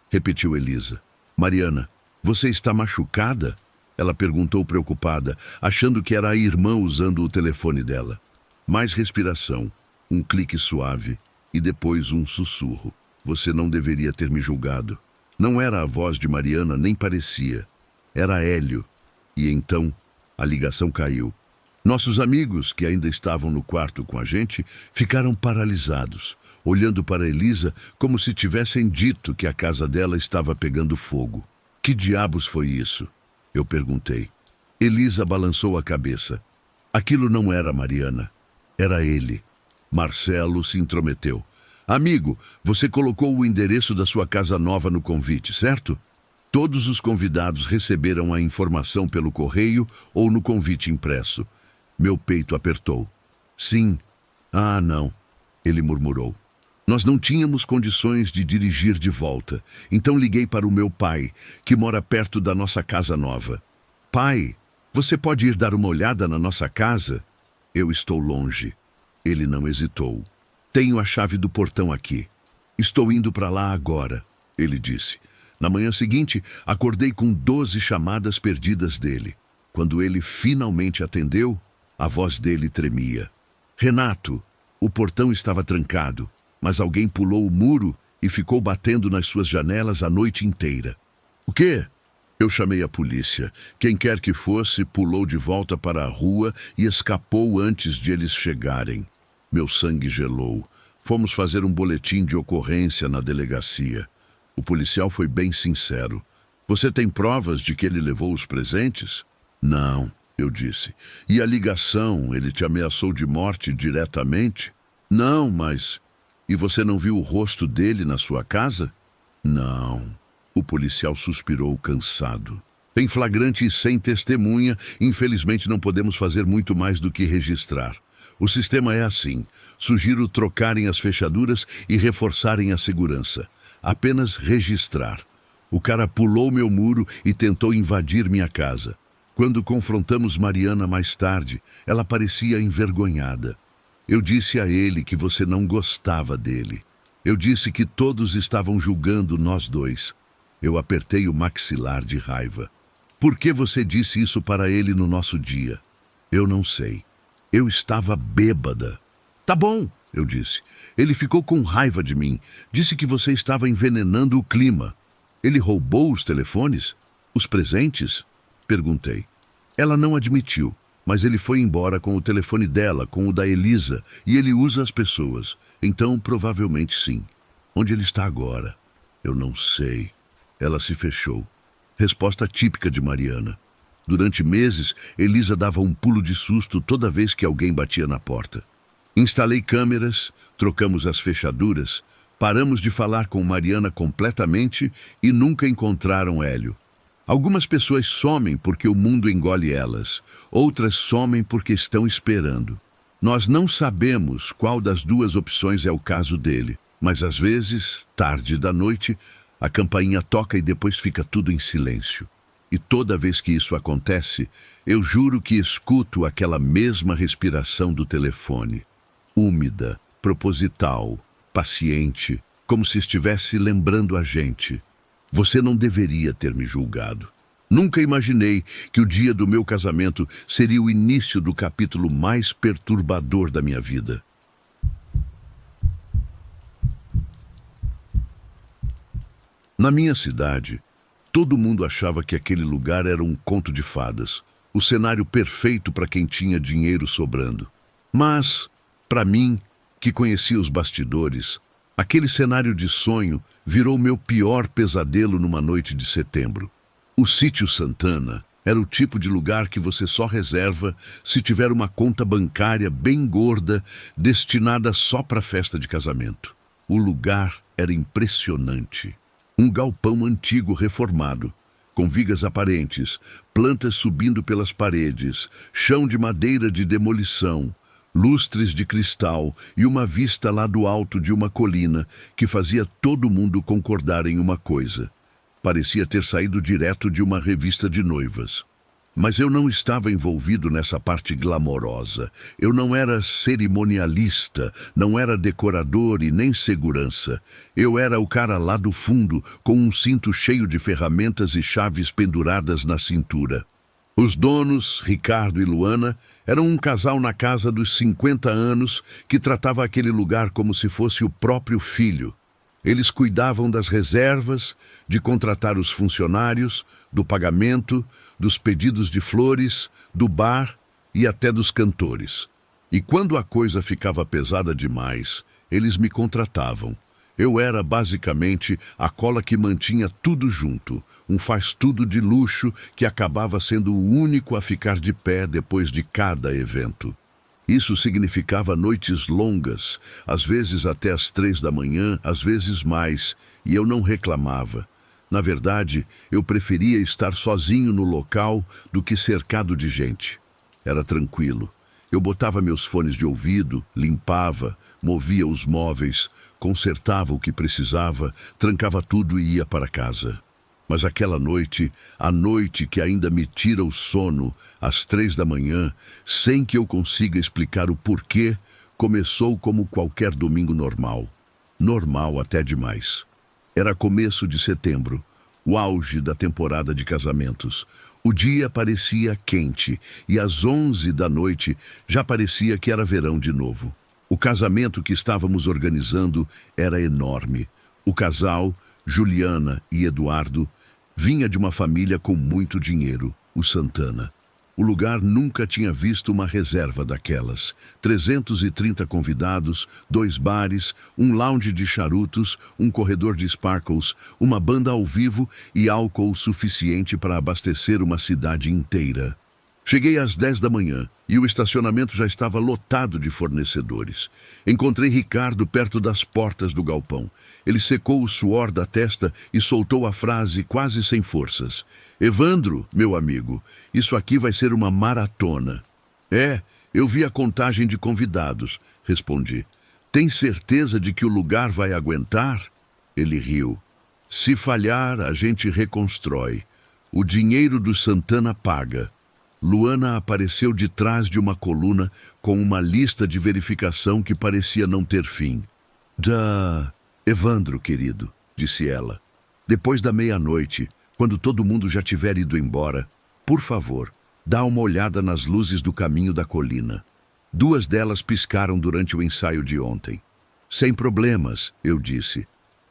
Repetiu Elisa. Mariana, Você está machucada? Ela perguntou preocupada, achando que era a irmã usando o telefone dela. Mais respiração, um clique suave e depois um sussurro. Você não deveria ter me julgado. Não era a voz de Mariana, nem parecia. Era Hélio. E então a ligação caiu. Nossos amigos, que ainda estavam no quarto com a gente, ficaram paralisados, olhando para Elisa como se tivessem dito que a casa dela estava pegando fogo. Que diabos foi isso? Eu perguntei. Elisa balançou a cabeça. Aquilo não era Mariana. Era ele. Marcelo se intrometeu. Amigo, você colocou o endereço da sua casa nova no convite, certo? Todos os convidados receberam a informação pelo correio ou no convite impresso. Meu peito apertou. Sim. Ah, não. Ele murmurou. Nós não tínhamos condições de dirigir de volta, então liguei para o meu pai, que mora perto da nossa casa nova. Pai, você pode ir dar uma olhada na nossa casa? Eu estou longe. Ele não hesitou. Tenho a chave do portão aqui. Estou indo para lá agora, ele disse. Na manhã seguinte, acordei com 12 chamadas perdidas dele. Quando ele finalmente atendeu, a voz dele tremia. Renato, o portão estava trancado, mas alguém pulou o muro e ficou batendo nas suas janelas a noite inteira. O quê? Eu chamei a polícia. Quem quer que fosse, pulou de volta para a rua e escapou antes de eles chegarem. Meu sangue gelou. Fomos fazer um boletim de ocorrência na delegacia. O policial foi bem sincero. Você tem provas de que ele levou os presentes? Não, eu disse. E a ligação, ele te ameaçou de morte diretamente? Não, mas... E você não viu o rosto dele na sua casa? Não. O policial suspirou cansado. Em flagrante e sem testemunha, infelizmente não podemos fazer muito mais do que registrar. O sistema é assim. Sugiro trocarem as fechaduras e reforçarem a segurança. Apenas registrar. O cara pulou meu muro e tentou invadir minha casa. Quando confrontamos Mariana mais tarde, ela parecia envergonhada. Eu disse a ele que você não gostava dele. Eu disse que todos estavam julgando nós dois. Eu apertei o maxilar de raiva. Por que você disse isso para ele no nosso dia? Eu não sei. Eu estava bêbada. Tá bom, eu disse. Ele ficou com raiva de mim. Disse que você estava envenenando o clima. Ele roubou os telefones? Os presentes? Perguntei. Ela não admitiu, mas ele foi embora com o telefone dela, com o da Elisa, e ele usa as pessoas. Então, provavelmente sim. Onde ele está agora? Eu não sei. Ela se fechou. Resposta típica de Mariana. Durante meses, Elisa dava um pulo de susto toda vez que alguém batia na porta. Instalei câmeras, trocamos as fechaduras, paramos de falar com Mariana completamente e nunca encontraram Hélio. Algumas pessoas somem porque o mundo engole elas, outras somem porque estão esperando. Nós não sabemos qual das duas opções é o caso dele, mas às vezes, tarde da noite, a campainha toca e depois fica tudo em silêncio. E toda vez que isso acontece, eu juro que escuto aquela mesma respiração do telefone. Úmida, proposital, paciente, como se estivesse lembrando a gente. Você não deveria ter me julgado. Nunca imaginei que o dia do meu casamento seria o início do capítulo mais perturbador da minha vida. Na minha cidade, todo mundo achava que aquele lugar era um conto de fadas, o cenário perfeito para quem tinha dinheiro sobrando. Mas, para mim, que conhecia os bastidores, aquele cenário de sonho virou meu pior pesadelo numa noite de setembro. O Sítio Santana era o tipo de lugar que você só reserva se tiver uma conta bancária bem gorda destinada só para festa de casamento. O lugar era impressionante. Um galpão antigo reformado, com vigas aparentes, plantas subindo pelas paredes, chão de madeira de demolição, lustres de cristal e uma vista lá do alto de uma colina que fazia todo mundo concordar em uma coisa. Parecia ter saído direto de uma revista de noivas. Mas eu não estava envolvido nessa parte glamourosa. Eu não era cerimonialista, não era decorador e nem segurança. Eu era o cara lá do fundo, com um cinto cheio de ferramentas e chaves penduradas na cintura. Os donos, Ricardo e Luana, eram um casal na casa dos 50 anos que tratava aquele lugar como se fosse o próprio filho. Eles cuidavam das reservas, de contratar os funcionários, do pagamento, dos pedidos de flores, do bar e até dos cantores. E quando a coisa ficava pesada demais, eles me contratavam. Eu era basicamente a cola que mantinha tudo junto, um faz-tudo de luxo que acabava sendo o único a ficar de pé depois de cada evento. Isso significava noites longas, às vezes até às 3 da manhã, às vezes mais, e eu não reclamava. Na verdade, eu preferia estar sozinho no local do que cercado de gente. Era tranquilo. Eu botava meus fones de ouvido, limpava, movia os móveis, consertava o que precisava, trancava tudo e ia para casa. Mas aquela noite, a noite que ainda me tira o sono, às 3 da manhã, sem que eu consiga explicar o porquê, começou como qualquer domingo normal. Normal até demais. Era começo de setembro, o auge da temporada de casamentos. O dia parecia quente e às 11 da noite já parecia que era verão de novo. O casamento que estávamos organizando era enorme. O casal, Juliana e Eduardo, vinha de uma família com muito dinheiro, os Santana. O lugar nunca tinha visto uma reserva daquelas. 330 convidados, 2 bares, um lounge de charutos, um corredor de sparkles, uma banda ao vivo e álcool suficiente para abastecer uma cidade inteira. Cheguei às 10 da manhã e o estacionamento já estava lotado de fornecedores. Encontrei Ricardo perto das portas do galpão. Ele secou o suor da testa e soltou a frase quase sem forças. Evandro, meu amigo, isso aqui vai ser uma maratona. É, eu vi a contagem de convidados, respondi. Tem certeza de que o lugar vai aguentar? Ele riu. Se falhar, a gente reconstrói. O dinheiro do Santana paga. Luana apareceu de trás de uma coluna com uma lista de verificação que parecia não ter fim. Evandro, querido, disse ela. Depois da meia-noite, quando todo mundo já tiver ido embora, por favor, dá uma olhada nas luzes do caminho da colina. 2 delas piscaram durante o ensaio de ontem. Sem problemas, eu disse.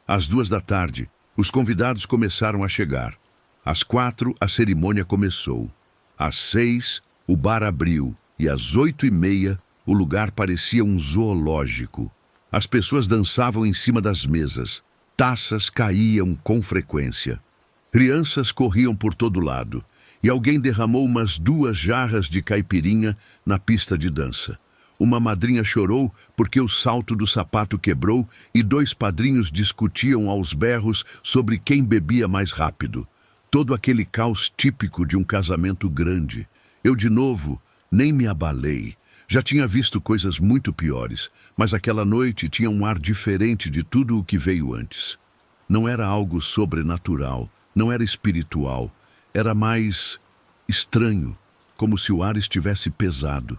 Às 2 da tarde, os convidados começaram a chegar. Às 4, a cerimônia começou. Às 6, o bar abriu e às 8h30, o lugar parecia um zoológico. As pessoas dançavam em cima das mesas. Taças caíam com frequência. Crianças corriam por todo lado e alguém derramou umas 2 jarras de caipirinha na pista de dança. Uma madrinha chorou porque o salto do sapato quebrou e 2 padrinhos discutiam aos berros sobre quem bebia mais rápido. Todo aquele caos típico de um casamento grande. Eu, de novo, nem me abalei. Já tinha visto coisas muito piores, mas aquela noite tinha um ar diferente de tudo o que veio antes. Não era algo sobrenatural, não era espiritual. Era mais estranho, como se o ar estivesse pesado.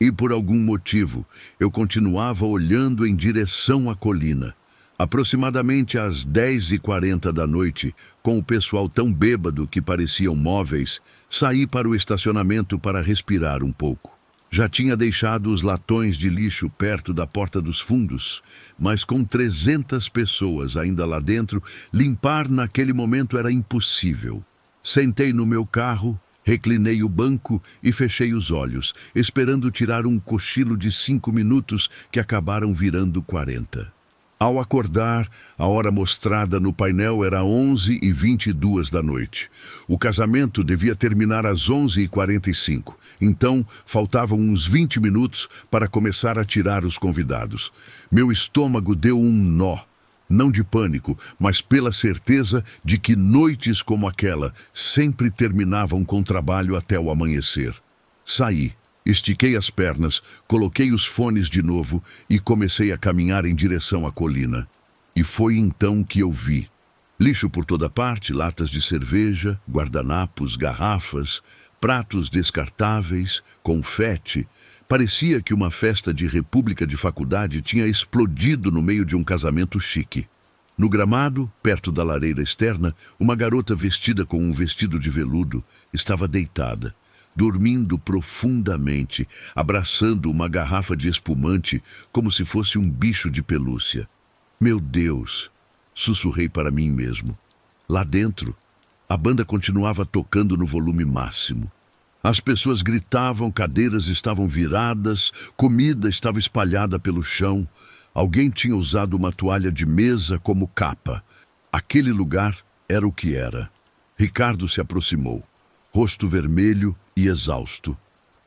E por algum motivo, eu continuava olhando em direção à colina. Aproximadamente às 10h40 da noite, com o pessoal tão bêbado que pareciam móveis, saí para o estacionamento para respirar um pouco. Já tinha deixado os latões de lixo perto da porta dos fundos, mas com 300 pessoas ainda lá dentro, limpar naquele momento era impossível. Sentei no meu carro, reclinei o banco e fechei os olhos, esperando tirar um cochilo de 5 minutos que acabaram virando 40. Ao acordar, a hora mostrada no painel era 11h22 da noite. O casamento devia terminar às 11h45, então faltavam uns 20 minutos para começar a tirar os convidados. Meu estômago deu um nó, não de pânico, mas pela certeza de que noites como aquela sempre terminavam com trabalho até o amanhecer. Saí. Estiquei as pernas, coloquei os fones de novo e comecei a caminhar em direção à colina. E foi então que eu vi. Lixo por toda parte, latas de cerveja, guardanapos, garrafas, pratos descartáveis, confete. Parecia que uma festa de república de faculdade tinha explodido no meio de um casamento chique. No gramado, perto da lareira externa, uma garota vestida com um vestido de veludo estava deitada, dormindo profundamente, abraçando uma garrafa de espumante como se fosse um bicho de pelúcia. Meu Deus! Sussurrei para mim mesmo. Lá dentro, a banda continuava tocando no volume máximo. As pessoas gritavam, cadeiras estavam viradas, comida estava espalhada pelo chão. Alguém tinha usado uma toalha de mesa como capa. Aquele lugar era o que era. Ricardo se aproximou, rosto vermelho e exausto.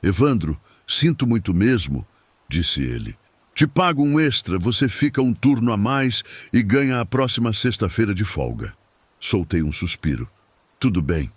Evandro, sinto muito mesmo, disse ele. Te pago um extra, você fica um turno a mais e ganha a próxima sexta-feira de folga. Soltei um suspiro. Tudo bem.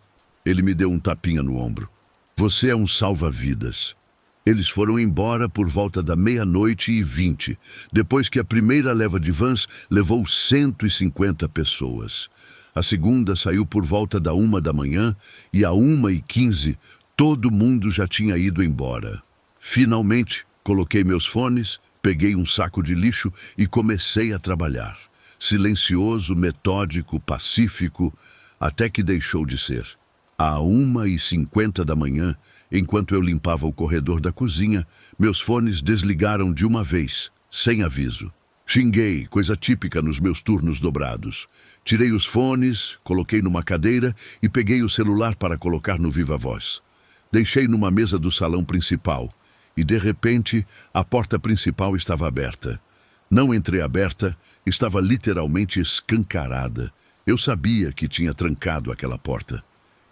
Ele me deu um tapinha no ombro. Você é um salva-vidas. Eles foram embora por volta da 00:20, depois que a primeira leva de vans levou 150 pessoas. A segunda saiu por volta da 1 da manhã e à 1:15 todo mundo já tinha ido embora. Finalmente, coloquei meus fones, peguei um saco de lixo e comecei a trabalhar. Silencioso, metódico, pacífico, até que deixou de ser. À 1:50 da manhã, enquanto eu limpava o corredor da cozinha, meus fones desligaram de uma vez, sem aviso. Xinguei, coisa típica nos meus turnos dobrados. Tirei os fones, coloquei numa cadeira e peguei o celular para colocar no viva-voz. Deixei numa mesa do salão principal e, de repente, a porta principal estava aberta. Não entreaberta, estava literalmente escancarada. Eu sabia que tinha trancado aquela porta.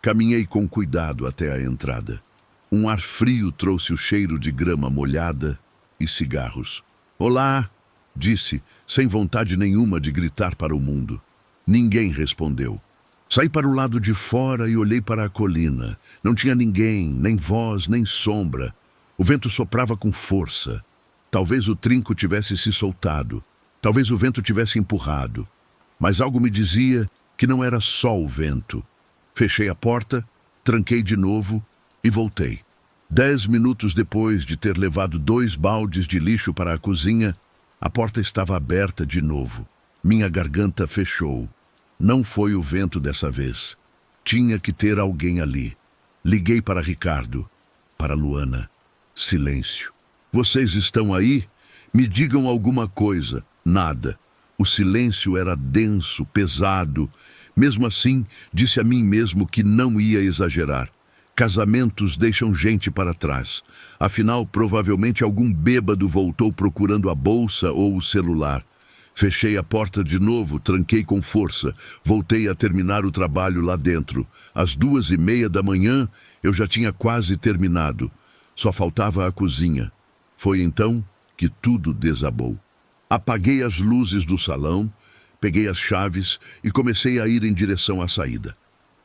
Caminhei com cuidado até a entrada. Um ar frio trouxe o cheiro de grama molhada e cigarros. Olá, disse, sem vontade nenhuma de gritar para o mundo. Ninguém respondeu. Saí para o lado de fora e olhei para a colina. Não tinha ninguém, nem voz, nem sombra. O vento soprava com força. Talvez o trinco tivesse se soltado. Talvez o vento tivesse empurrado. Mas algo me dizia que não era só o vento. Fechei a porta, tranquei de novo e voltei. 10 minutos depois de ter levado 2 baldes de lixo para a cozinha, a porta estava aberta de novo. Minha garganta fechou. Não foi o vento dessa vez. Tinha que ter alguém ali. Liguei para Ricardo, para Luana. Silêncio. Vocês estão aí? Me digam alguma coisa. Nada. O silêncio era denso, pesado. Mesmo assim, disse a mim mesmo que não ia exagerar. Casamentos deixam gente para trás. Afinal, provavelmente algum bêbado voltou procurando a bolsa ou o celular. Fechei a porta de novo, tranquei com força. Voltei a terminar o trabalho lá dentro. Às 2:30 da manhã, eu já tinha quase terminado. Só faltava a cozinha. Foi então que tudo desabou. Apaguei as luzes do salão, peguei as chaves e comecei a ir em direção à saída.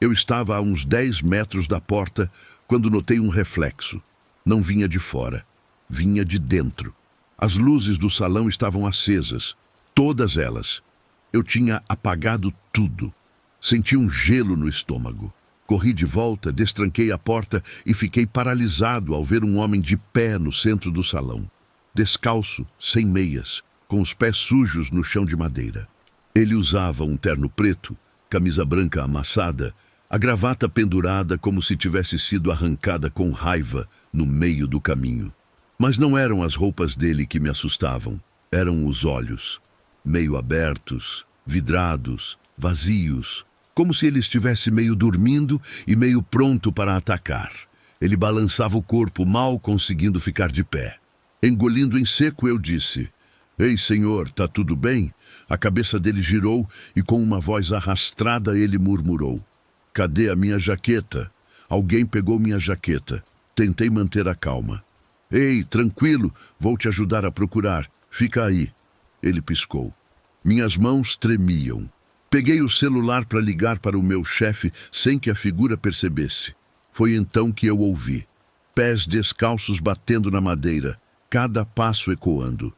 Eu estava a uns 10 metros da porta quando notei um reflexo. Não vinha de fora, vinha de dentro. As luzes do salão estavam acesas, todas elas. Eu tinha apagado tudo. Senti um gelo no estômago. Corri de volta, destranquei a porta e fiquei paralisado ao ver um homem de pé no centro do salão. Descalço, sem meias, com os pés sujos no chão de madeira. Ele usava um terno preto, camisa branca amassada, a gravata pendurada como se tivesse sido arrancada com raiva no meio do caminho. Mas não eram as roupas dele que me assustavam, eram os olhos, meio abertos, vidrados, vazios, como se ele estivesse meio dormindo e meio pronto para atacar. Ele balançava o corpo, mal conseguindo ficar de pé. Engolindo em seco, eu disse: "Ei, senhor, tá tudo bem?" A cabeça dele girou e com uma voz arrastrada ele murmurou: "Cadê a minha jaqueta? Alguém pegou minha jaqueta." Tentei manter a calma. "Ei, tranquilo, vou te ajudar a procurar. Fica aí." Ele piscou. Minhas mãos tremiam. Peguei o celular para ligar para o meu chefe sem que a figura percebesse. Foi então que eu ouvi. Pés descalços batendo na madeira, cada passo ecoando.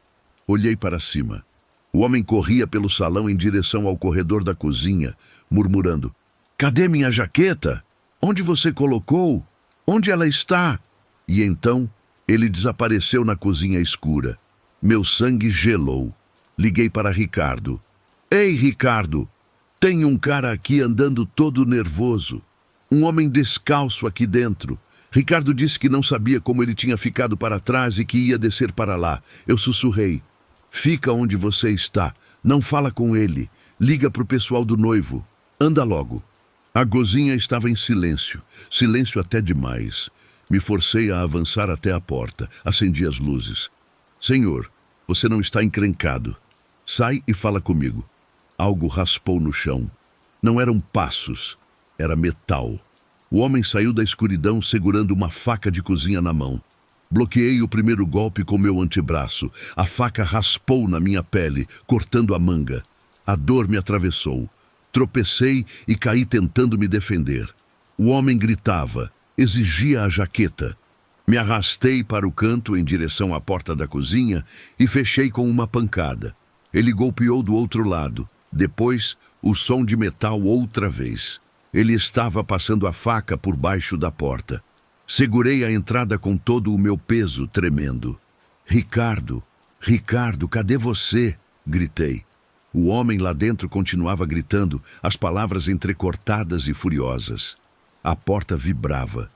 Olhei para cima. O homem corria pelo salão em direção ao corredor da cozinha, murmurando: "Cadê minha jaqueta? Onde você colocou?" Onde ela está? E então ele desapareceu na cozinha escura. Meu sangue gelou. Liguei para Ricardo. Ei, Ricardo, tem um cara aqui andando todo nervoso. Um homem descalço aqui dentro. Ricardo disse que não sabia como ele tinha ficado para trás e que ia descer para lá. Eu sussurrei. Fica onde você está. Não fala com ele. Liga para o pessoal do noivo. Anda logo. A cozinha estava em silêncio. Silêncio até demais. Me forcei a avançar até a porta. Acendi as luzes. Senhor, você não está encrencado. Sai e fala comigo. Algo raspou no chão. Não eram passos. Era metal. O homem saiu da escuridão segurando uma faca de cozinha na mão. Bloqueei o primeiro golpe com meu antebraço. A faca raspou na minha pele, cortando a manga. A dor me atravessou. Tropecei e caí tentando me defender. O homem gritava, exigia a jaqueta. Me arrastei para o canto em direção à porta da cozinha e fechei com uma pancada. Ele golpeou do outro lado. Depois, o som de metal outra vez. Ele estava passando a faca por baixo da porta. Segurei a entrada com todo o meu peso, tremendo. Ricardo, Ricardo, cadê você? Gritei. O homem lá dentro continuava gritando, as palavras entrecortadas e furiosas. A porta vibrava.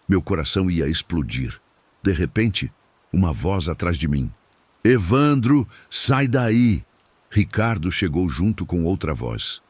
Meu coração ia explodir. De repente, uma voz atrás de mim. Evandro, sai daí! Ricardo chegou junto com outra voz.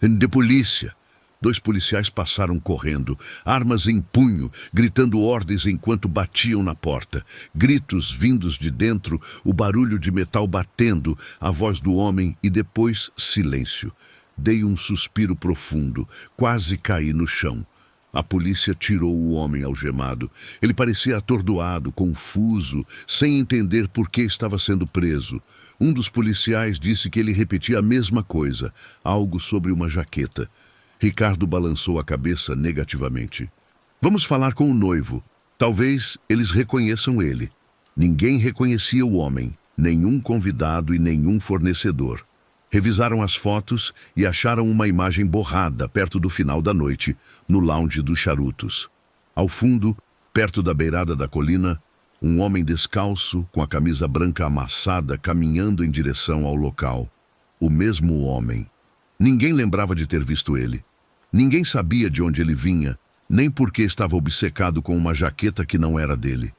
De polícia! 2 policiais passaram correndo, armas em punho, gritando ordens enquanto batiam na porta. Gritos vindos de dentro, o barulho de metal batendo, a voz do homem e depois silêncio. Dei um suspiro profundo, quase caí no chão. A polícia tirou o homem algemado. Ele parecia atordoado, confuso, sem entender por que estava sendo preso. Um dos policiais disse que ele repetia a mesma coisa, algo sobre uma jaqueta. Ricardo balançou a cabeça negativamente. Vamos falar com o noivo. Talvez eles reconheçam ele. Ninguém reconhecia o homem, nenhum convidado e nenhum fornecedor. Revisaram as fotos e acharam uma imagem borrada perto do final da noite, no lounge dos charutos. Ao fundo, perto da beirada da colina, um homem descalço, com a camisa branca amassada, caminhando em direção ao local. O mesmo homem. Ninguém lembrava de ter visto ele. Ninguém sabia de onde ele vinha, nem por que estava obcecado com uma jaqueta que não era dele.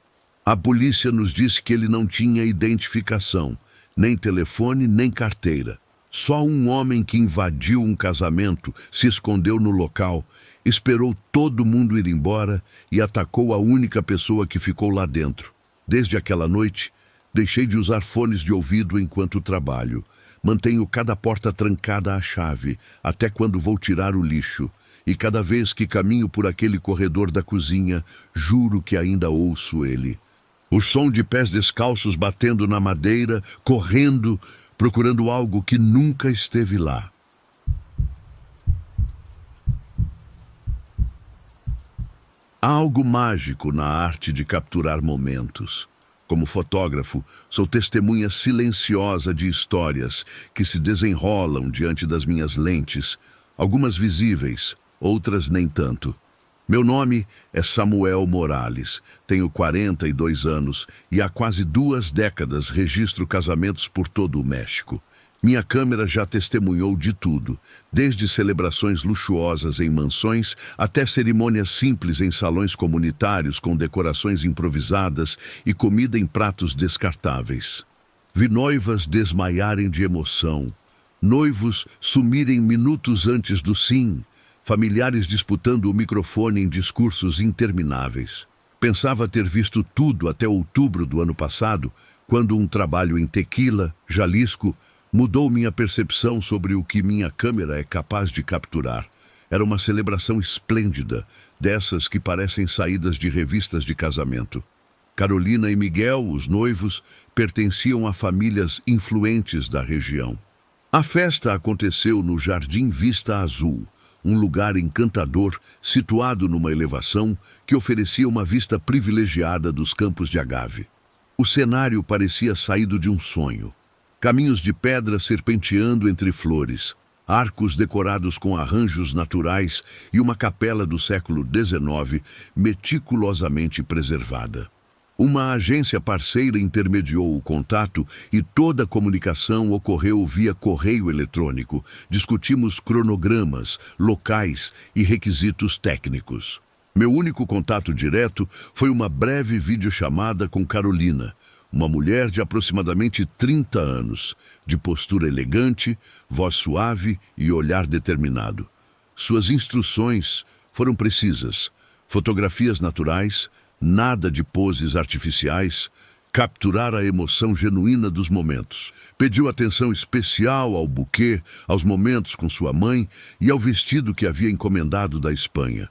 A polícia nos disse que ele não tinha identificação, nem telefone, nem carteira. Só um homem que invadiu um casamento, se escondeu no local, esperou todo mundo ir embora e atacou a única pessoa que ficou lá dentro. Desde aquela noite, deixei de usar fones de ouvido enquanto trabalho. Mantenho cada porta trancada à chave, até quando vou tirar o lixo. E cada vez que caminho por aquele corredor da cozinha, juro que ainda ouço ele. O som de pés descalços batendo na madeira, correndo, procurando algo que nunca esteve lá. Há algo mágico na arte de capturar momentos. Como fotógrafo, sou testemunha silenciosa de histórias que se desenrolam diante das minhas lentes, algumas visíveis, outras nem tanto. Meu nome é Samuel Morales, tenho 42 anos e há quase 2 décadas registro casamentos por todo o México. Minha câmera já testemunhou de tudo, desde celebrações luxuosas em mansões até cerimônias simples em salões comunitários com decorações improvisadas e comida em pratos descartáveis. Vi noivas desmaiarem de emoção, noivos sumirem minutos antes do sim, familiares disputando o microfone em discursos intermináveis. Pensava ter visto tudo até outubro do ano passado, quando um trabalho em Tequila, Jalisco, mudou minha percepção sobre o que minha câmera é capaz de capturar. Era uma celebração esplêndida, dessas que parecem saídas de revistas de casamento. Carolina e Miguel, os noivos, pertenciam a famílias influentes da região. A festa aconteceu no Jardim Vista Azul, um lugar encantador situado numa elevação que oferecia uma vista privilegiada dos campos de agave. O cenário parecia saído de um sonho. Caminhos de pedra serpenteando entre flores, arcos decorados com arranjos naturais e uma capela do século XIX meticulosamente preservada. Uma agência parceira intermediou o contato e toda a comunicação ocorreu via correio eletrônico. Discutimos cronogramas, locais e requisitos técnicos. Meu único contato direto foi uma breve videochamada com Carolina, uma mulher de aproximadamente 30 anos, de postura elegante, voz suave e olhar determinado. Suas instruções foram precisas: fotografias naturais, nada de poses artificiais, capturar a emoção genuína dos momentos. Pediu atenção especial ao buquê, aos momentos com sua mãe e ao vestido que havia encomendado da Espanha.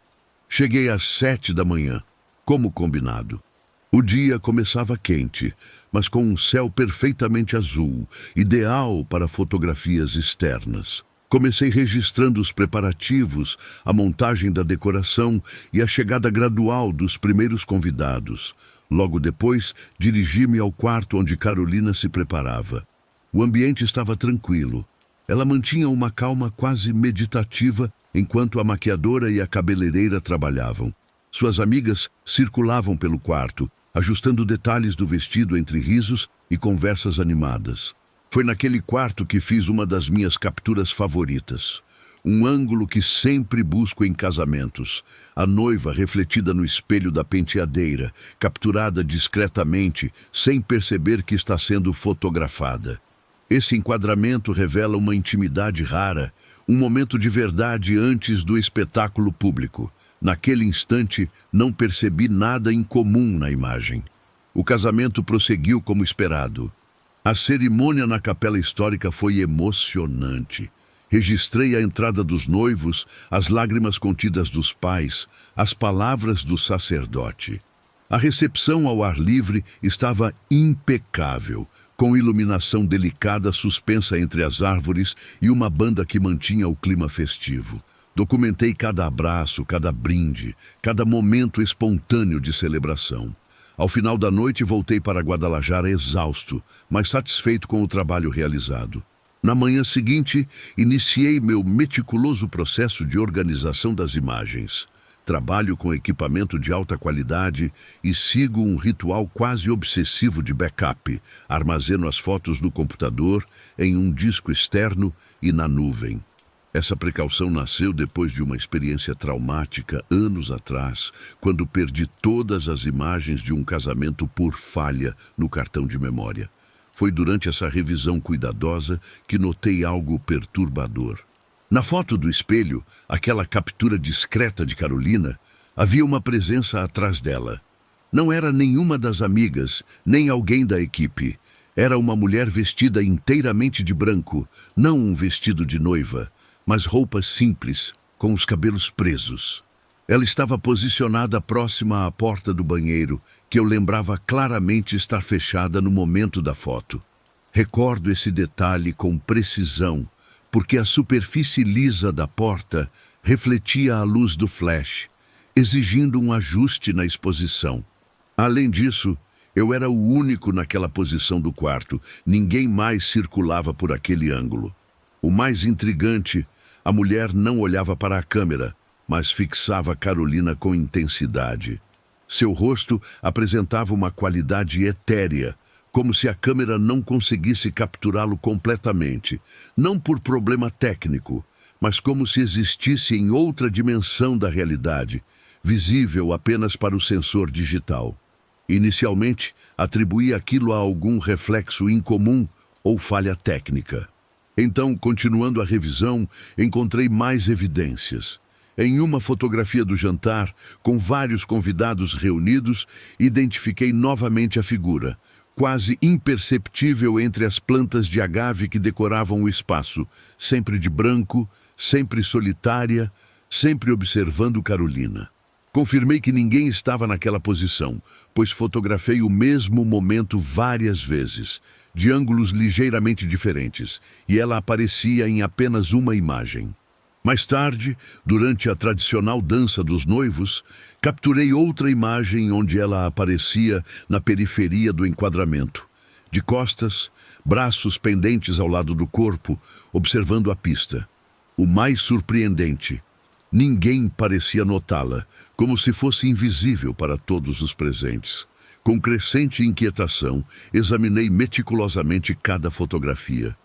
Cheguei às 7 da manhã, como combinado. O dia começava quente, mas com um céu perfeitamente azul, ideal para fotografias externas. Comecei registrando os preparativos, a montagem da decoração e a chegada gradual dos primeiros convidados. Logo depois, dirigi-me ao quarto onde Carolina se preparava. O ambiente estava tranquilo. Ela mantinha uma calma quase meditativa enquanto a maquiadora e a cabeleireira trabalhavam. Suas amigas circulavam pelo quarto, ajustando detalhes do vestido entre risos e conversas animadas. Foi naquele quarto que fiz uma das minhas capturas favoritas. Um ângulo que sempre busco em casamentos. A noiva refletida no espelho da penteadeira, capturada discretamente, sem perceber que está sendo fotografada. Esse enquadramento revela uma intimidade rara, um momento de verdade antes do espetáculo público. Naquele instante, não percebi nada incomum na imagem. O casamento prosseguiu como esperado. A cerimônia na Capela Histórica foi emocionante. Registrei a entrada dos noivos, as lágrimas contidas dos pais, as palavras do sacerdote. A recepção ao ar livre estava impecável, com iluminação delicada suspensa entre as árvores e uma banda que mantinha o clima festivo. Documentei cada abraço, cada brinde, cada momento espontâneo de celebração. Ao final da noite, voltei para Guadalajara exausto, mas satisfeito com o trabalho realizado. Na manhã seguinte, iniciei meu meticuloso processo de organização das imagens. Trabalho com equipamento de alta qualidade e sigo um ritual quase obsessivo de backup. Armazeno as fotos no computador, em um disco externo e na nuvem. Essa precaução nasceu depois de uma experiência traumática anos atrás, quando perdi todas as imagens de um casamento por falha no cartão de memória. Foi durante essa revisão cuidadosa que notei algo perturbador. Na foto do espelho, aquela captura discreta de Carolina, havia uma presença atrás dela. Não era nenhuma das amigas, nem alguém da equipe. Era uma mulher vestida inteiramente de branco, não um vestido de noiva, mas roupas simples, com os cabelos presos. Ela estava posicionada próxima à porta do banheiro, que eu lembrava claramente estar fechada no momento da foto. Recordo esse detalhe com precisão, porque a superfície lisa da porta refletia a luz do flash, exigindo um ajuste na exposição. Além disso, eu era o único naquela posição do quarto, ninguém mais circulava por aquele ângulo. O mais intrigante, a mulher não olhava para a câmera, mas fixava Carolina com intensidade. Seu rosto apresentava uma qualidade etérea, como se a câmera não conseguisse capturá-lo completamente, não por problema técnico, mas como se existisse em outra dimensão da realidade, visível apenas para o sensor digital. Inicialmente, atribuí aquilo a algum reflexo incomum ou falha técnica. Então, continuando a revisão, encontrei mais evidências. Em uma fotografia do jantar, com vários convidados reunidos, identifiquei novamente a figura, quase imperceptível entre as plantas de agave que decoravam o espaço, sempre de branco, sempre solitária, sempre observando Carolina. Confirmei que ninguém estava naquela posição, pois fotografei o mesmo momento várias vezes, de ângulos ligeiramente diferentes, e ela aparecia em apenas uma imagem. Mais tarde, durante a tradicional dança dos noivos, capturei outra imagem onde ela aparecia na periferia do enquadramento, de costas, braços pendentes ao lado do corpo, observando a pista. O mais surpreendente, ninguém parecia notá-la, como se fosse invisível para todos os presentes. Com crescente inquietação, examinei meticulosamente cada fotografia.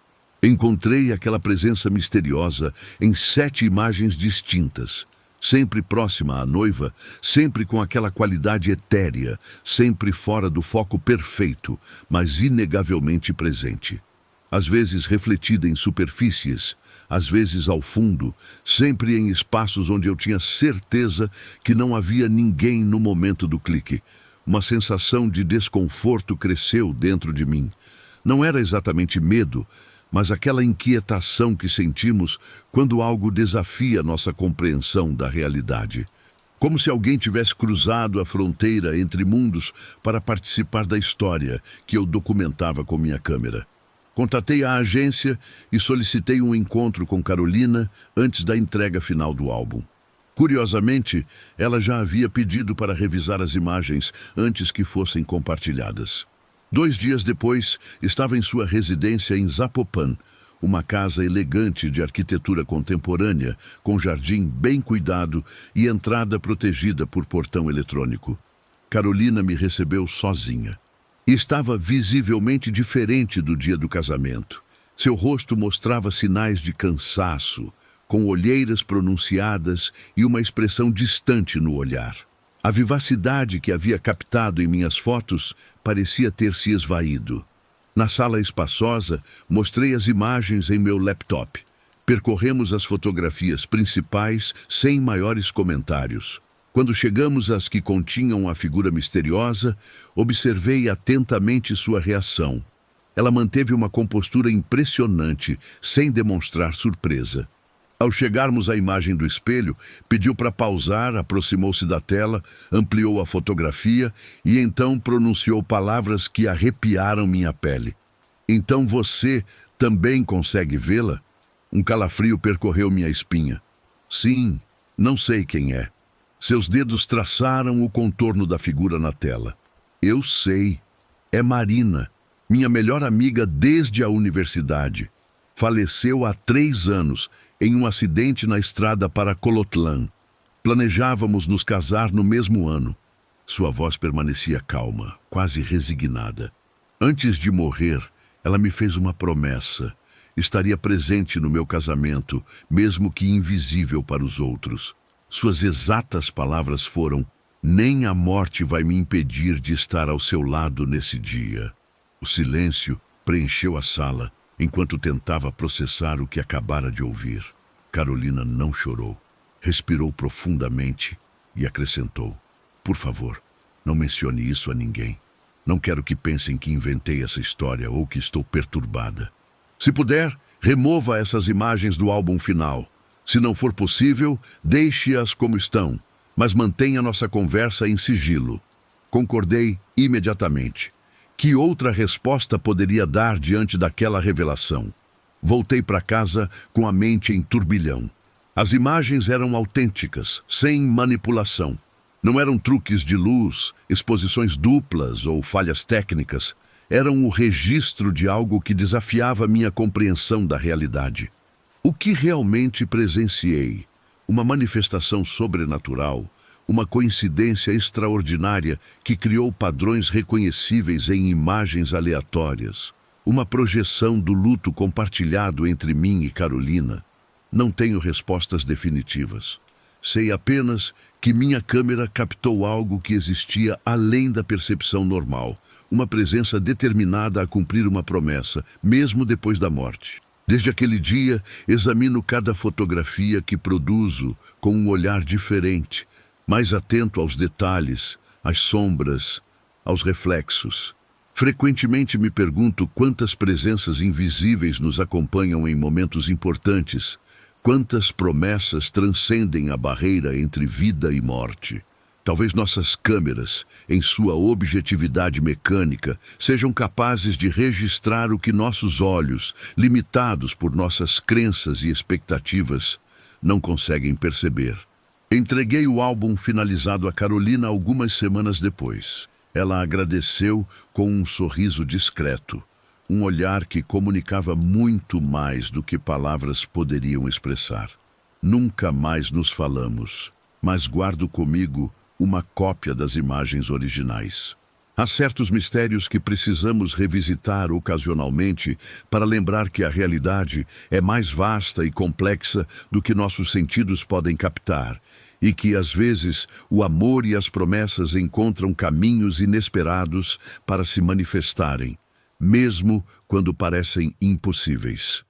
Encontrei aquela presença misteriosa em 7 imagens distintas, sempre próxima à noiva, sempre com aquela qualidade etérea, sempre fora do foco perfeito, mas inegavelmente presente. Às vezes refletida em superfícies, às vezes ao fundo, sempre em espaços onde eu tinha certeza que não havia ninguém no momento do clique. Uma sensação de desconforto cresceu dentro de mim. Não era exatamente medo, mas aquela inquietação que sentimos quando algo desafia nossa compreensão da realidade. Como se alguém tivesse cruzado a fronteira entre mundos para participar da história que eu documentava com minha câmera. Contatei a agência e solicitei um encontro com Carolina antes da entrega final do álbum. Curiosamente, ela já havia pedido para revisar as imagens antes que fossem compartilhadas. 2 dias depois, estava em sua residência em Zapopan, uma casa elegante de arquitetura contemporânea, com jardim bem cuidado e entrada protegida por portão eletrônico. Carolina me recebeu sozinha. Estava visivelmente diferente do dia do casamento. Seu rosto mostrava sinais de cansaço, com olheiras pronunciadas e uma expressão distante no olhar. A vivacidade que havia captado em minhas fotos parecia ter se esvaído. Na sala espaçosa, mostrei as imagens em meu laptop. Percorremos as fotografias principais sem maiores comentários. Quando chegamos às que continham a figura misteriosa, observei atentamente sua reação. Ela manteve uma compostura impressionante, sem demonstrar surpresa. Ao chegarmos à imagem do espelho, pediu para pausar, aproximou-se da tela, ampliou a fotografia e então pronunciou palavras que arrepiaram minha pele. Então você também consegue vê-la? Um calafrio percorreu minha espinha. Sim, não sei quem é. Seus dedos traçaram o contorno da figura na tela. Eu sei. É Marina, minha melhor amiga desde a universidade. Faleceu há 3 anos, em um acidente na estrada para Colotlan. Planejávamos nos casar no mesmo ano. Sua voz permanecia calma, quase resignada. Antes de morrer, ela me fez uma promessa. Estaria presente no meu casamento, mesmo que invisível para os outros. Suas exatas palavras foram: "Nem a morte vai me impedir de estar ao seu lado nesse dia." O silêncio preencheu a sala, enquanto tentava processar o que acabara de ouvir. Carolina não chorou. Respirou profundamente e acrescentou: "Por favor, não mencione isso a ninguém. Não quero que pensem que inventei essa história ou que estou perturbada. Se puder, remova essas imagens do álbum final. Se não for possível, deixe-as como estão, mas mantenha nossa conversa em sigilo." Concordei imediatamente. Que outra resposta poderia dar diante daquela revelação? Voltei para casa com a mente em turbilhão. As imagens eram autênticas, sem manipulação. Não eram truques de luz, exposições duplas ou falhas técnicas. Eram o registro de algo que desafiava minha compreensão da realidade. O que realmente presenciei? Uma manifestação sobrenatural, uma coincidência extraordinária que criou padrões reconhecíveis em imagens aleatórias. Uma projeção do luto compartilhado entre mim e Carolina. Não tenho respostas definitivas. Sei apenas que minha câmera captou algo que existia além da percepção normal. Uma presença determinada a cumprir uma promessa, mesmo depois da morte. Desde aquele dia, examino cada fotografia que produzo com um olhar diferente, mais atento aos detalhes, às sombras, aos reflexos. Frequentemente me pergunto quantas presenças invisíveis nos acompanham em momentos importantes, quantas promessas transcendem a barreira entre vida e morte. Talvez nossas câmeras, em sua objetividade mecânica, sejam capazes de registrar o que nossos olhos, limitados por nossas crenças e expectativas, não conseguem perceber. Entreguei o álbum finalizado a Carolina algumas semanas depois. Ela agradeceu com um sorriso discreto. um olhar que comunicava muito mais do que palavras poderiam expressar. Nunca mais nos falamos, mas guardo comigo uma cópia das imagens originais. Há certos mistérios que precisamos revisitar ocasionalmente para lembrar que a realidade é mais vasta e complexa do que nossos sentidos podem captar, e que, às vezes, o amor e as promessas encontram caminhos inesperados para se manifestarem, mesmo quando parecem impossíveis.